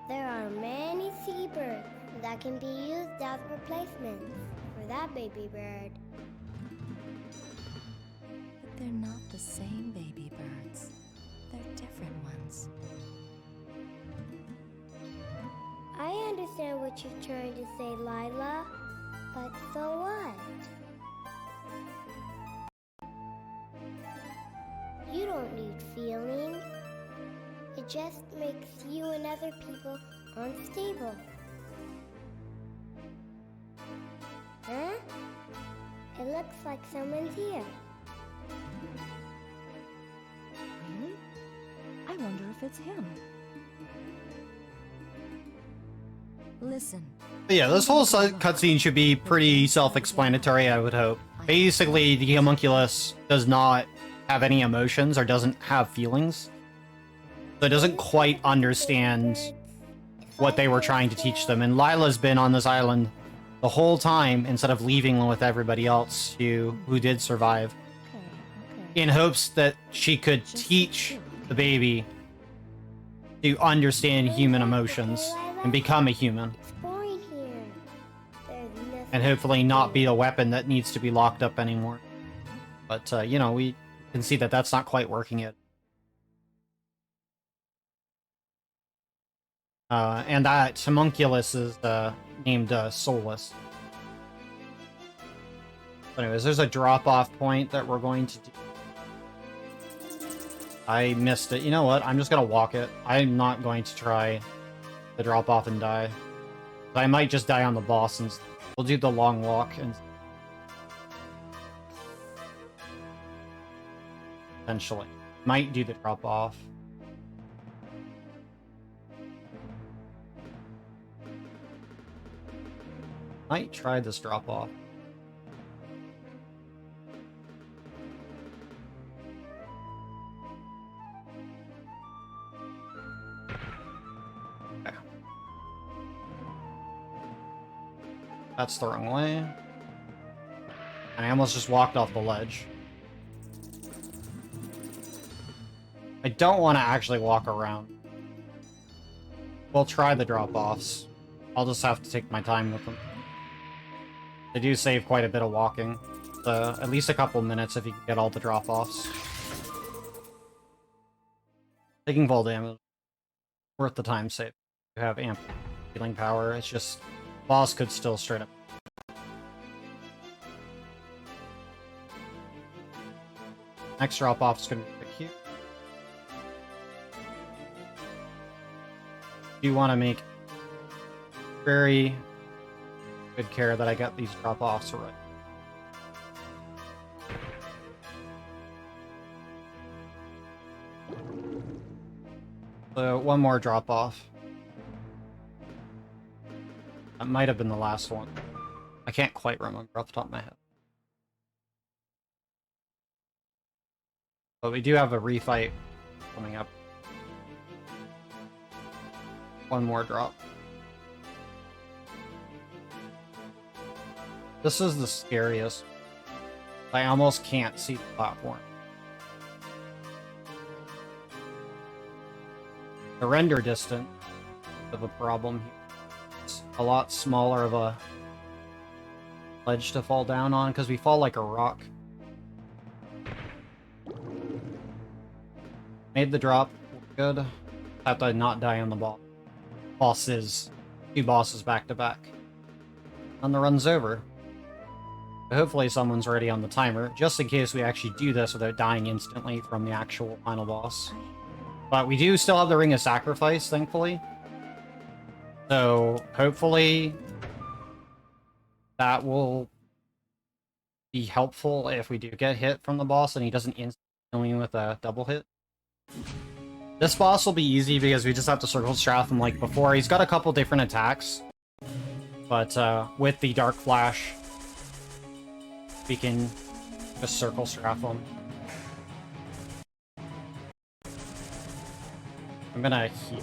There are many seabirds that can be used as replacements for that baby bird. But they're not the same baby birds. They're different ones. I understand what you're trying to say, Lila, but so what? You don't need feelings. It just makes you and other people unstable. Huh? It looks like someone's here. Really? I wonder if it's him. Listen. But yeah, this whole cutscene should be pretty self-explanatory, I would hope. Basically, the homunculus does not have any emotions or doesn't have feelings. So it doesn't quite understand what they were trying to teach them. And Lila's been on this island the whole time instead of leaving with everybody else who did survive, Okay. in hopes that she could teach the baby to understand human emotions and become a human. It's boring here. There's nothing And hopefully to not do. be a weapon that needs to be locked up anymore. But, you know, we can see that that's not quite working yet. And that homunculus is named Solus. But anyways, there's a drop-off point that we're going to do. I missed it. You know what? I'm just gonna walk it. I'm not going to try the drop-off and die. I might just die on the boss, and we'll do the long walk and eventually might do the drop-off. Might try this drop-off. Okay. That's the wrong way. And I almost just walked off the ledge. I don't want to actually walk around. We'll try the drop-offs. I'll just have to take my time with them. They do save quite a bit of walking. So at least a couple minutes if you can get all the drop-offs. Taking full damage. Worth the time save. You have amp healing power. It's just boss could still straight up. Next drop-off is going to be quick here. You want to make very good care that I got these drop-offs right. So one more drop-off. That might have been the last one. I can't quite remember off the top of my head. But we do have a refight coming up. One more drop. This is the scariest. I almost can't see the platform. The render distance of a problem here. It's a lot smaller of a ledge to fall down on because we fall like a rock. Made the drop. Good. Have to not die on the ball. Bosses. 2 bosses back to back. And the run's over. Hopefully someone's ready on the timer, just in case we actually do this without dying instantly from the actual final boss. But we do still have the Ring of Sacrifice, thankfully. So, hopefully that will be helpful if we do get hit from the boss and he doesn't instantly kill me with a double hit. This boss will be easy because we just have to circle strafe him like before. He's got a couple different attacks. But with the Dark Flash, we can just circle strafe him. I'm gonna heal.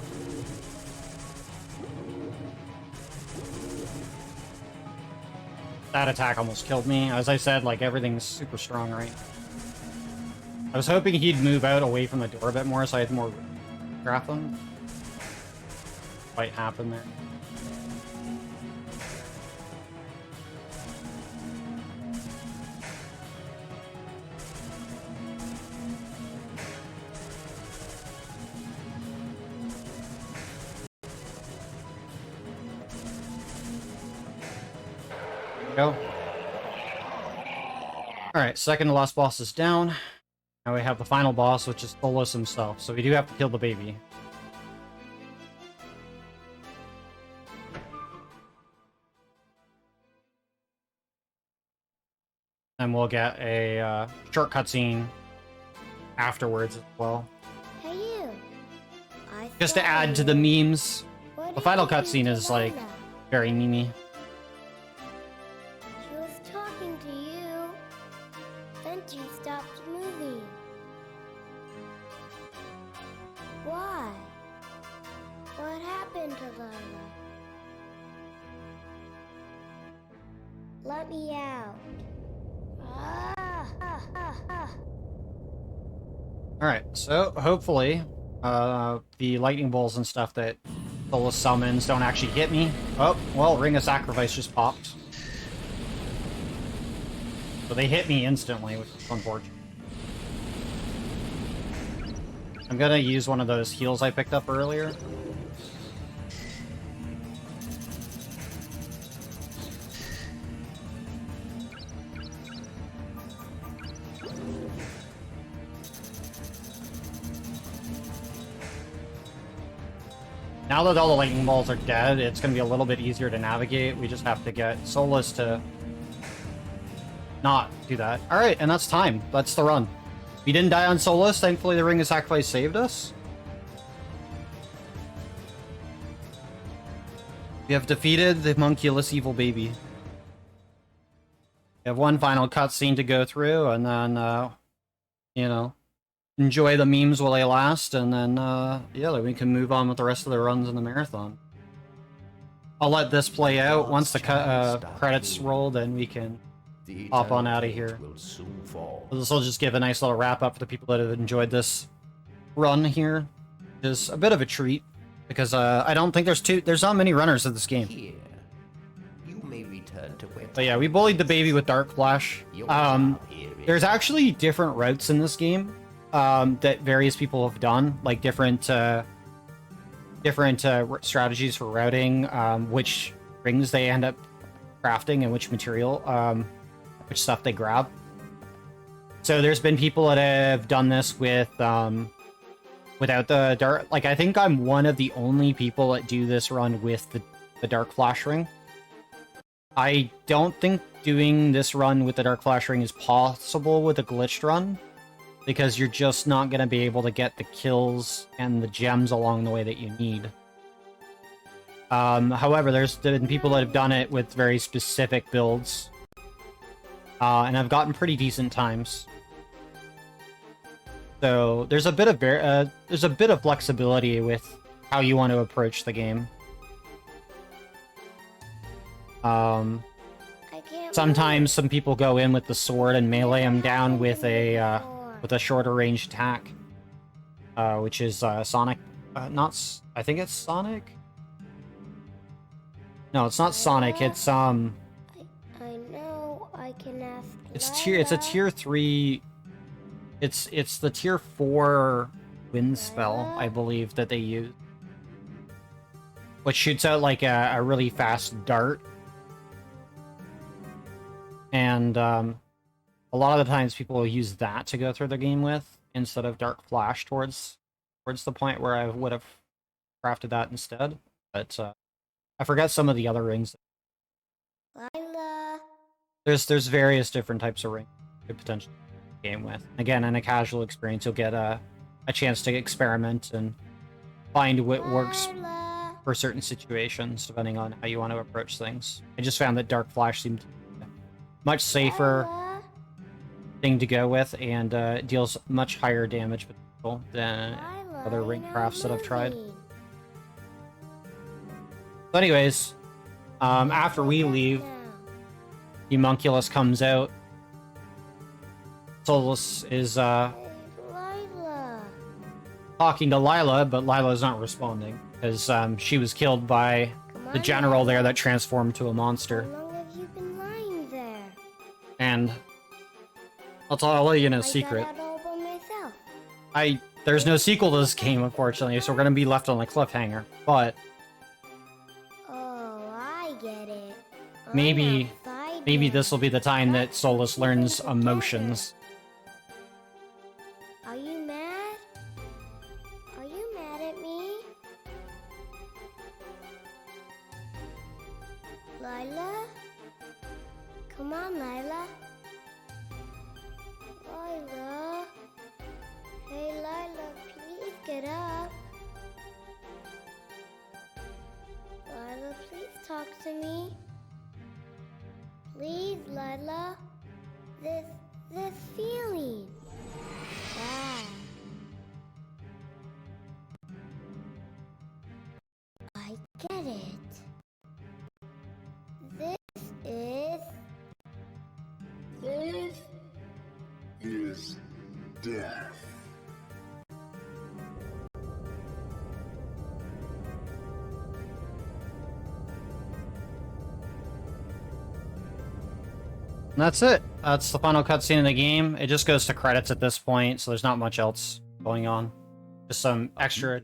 That attack almost killed me. As I said, like, everything's super strong right now. I was hoping he'd move out away from the door a bit more so I had more strafe him. Quite happen there. Go. Alright, second to last boss is down. Now we have the final boss, which is Solus himself, so we do have to kill the baby. And we'll get a short cutscene afterwards as well. Hey you. Just to add to the memes. What The did final you do cutscene to is like Lana? very memey. She was talking to you. Then she stopped moving. Why? What happened to Lana? Let me out. Alright, so hopefully the lightning bolts and stuff that Solus summons don't actually hit me. Oh, well, Ring of Sacrifice just popped. So they hit me instantly, which is unfortunate. I'm gonna use one of those heals I picked up earlier. Now that all the lightning balls are dead, it's going to be a little bit easier to navigate. We just have to get Solus to not do that. Alright, and that's time. That's the run. We didn't die on Solus. Thankfully, the Ring of Sacrifice saved us. We have defeated the monkeyless evil baby. We have one final cutscene to go through, and then, you know, enjoy the memes while they last, and then, yeah, then we can move on with the rest of the runs in the marathon. I'll let this play out. Once the credits roll, then we can hop on out of here. This will just give a nice little wrap-up for the people that have enjoyed this run here. It's a bit of a treat, because I don't think there's not many runners of this game. Here, you may return to where. But yeah, we bullied the baby with Dark Flash. There's actually different routes in this game. That various people have done, like different strategies for routing, which rings they end up crafting and which material, which stuff they grab. So there's been people that have done this with without the dark. Like, I think I'm one of the only people that do this run with the Dark Flash ring. I don't think doing this run with the Dark Flash ring is possible with a glitched run, because you're just not going to be able to get the kills and the gems along the way that you need. However, there's been people that have done it with very specific builds, and have gotten pretty decent times. So there's a bit of flexibility with how you want to approach the game. I can't Sometimes some people go in with the sword and melee him down with a shorter range attack, which is Sonic. I think it's Sonic. No, it's not Sonic. It's I know. I can ask. It's a tier 3. It's the tier 4 wind spell, I believe, that they use, which shoots out like a really fast dart. And a lot of the times people will use that to go through the game with instead of Dark Flash towards the point where I would have crafted that instead. But I forget some of the other rings. Lila. There's various different types of rings you could potentially game with. Again, in a casual experience, you'll get a chance to experiment and find what works Lila. for certain situations, depending on how you want to approach things. I just found that Dark Flash seemed to be a much safer Lila. thing to go with, and deals much higher damage potential than Lila, other ring you're crafts that I've tried. moving. So anyways, after we leave, Now. Homunculus comes out. Solus is Hey, Lila. talking to Lila, but Lila's not responding because she was killed by Come the on, general there Lila. that transformed to a How monster. long have you been lying there? And I'll let you in a I secret. got out all by myself. There's no sequel to this game, unfortunately, so we're gonna be left on a cliffhanger. But Oh, I get it. I'm maybe outside maybe now. this will be the time that Solus learns emotions. Are you mad? Are you mad at me? Lila? Come on, Lila. Lila. Hey, Lila, please get up. Lila, please talk to me. Please, Lila. This feeling. Ah. I get it. This is Death. And that's it. That's the final cutscene of the game. It just goes to credits at this point, so there's not much else going on. Just some extra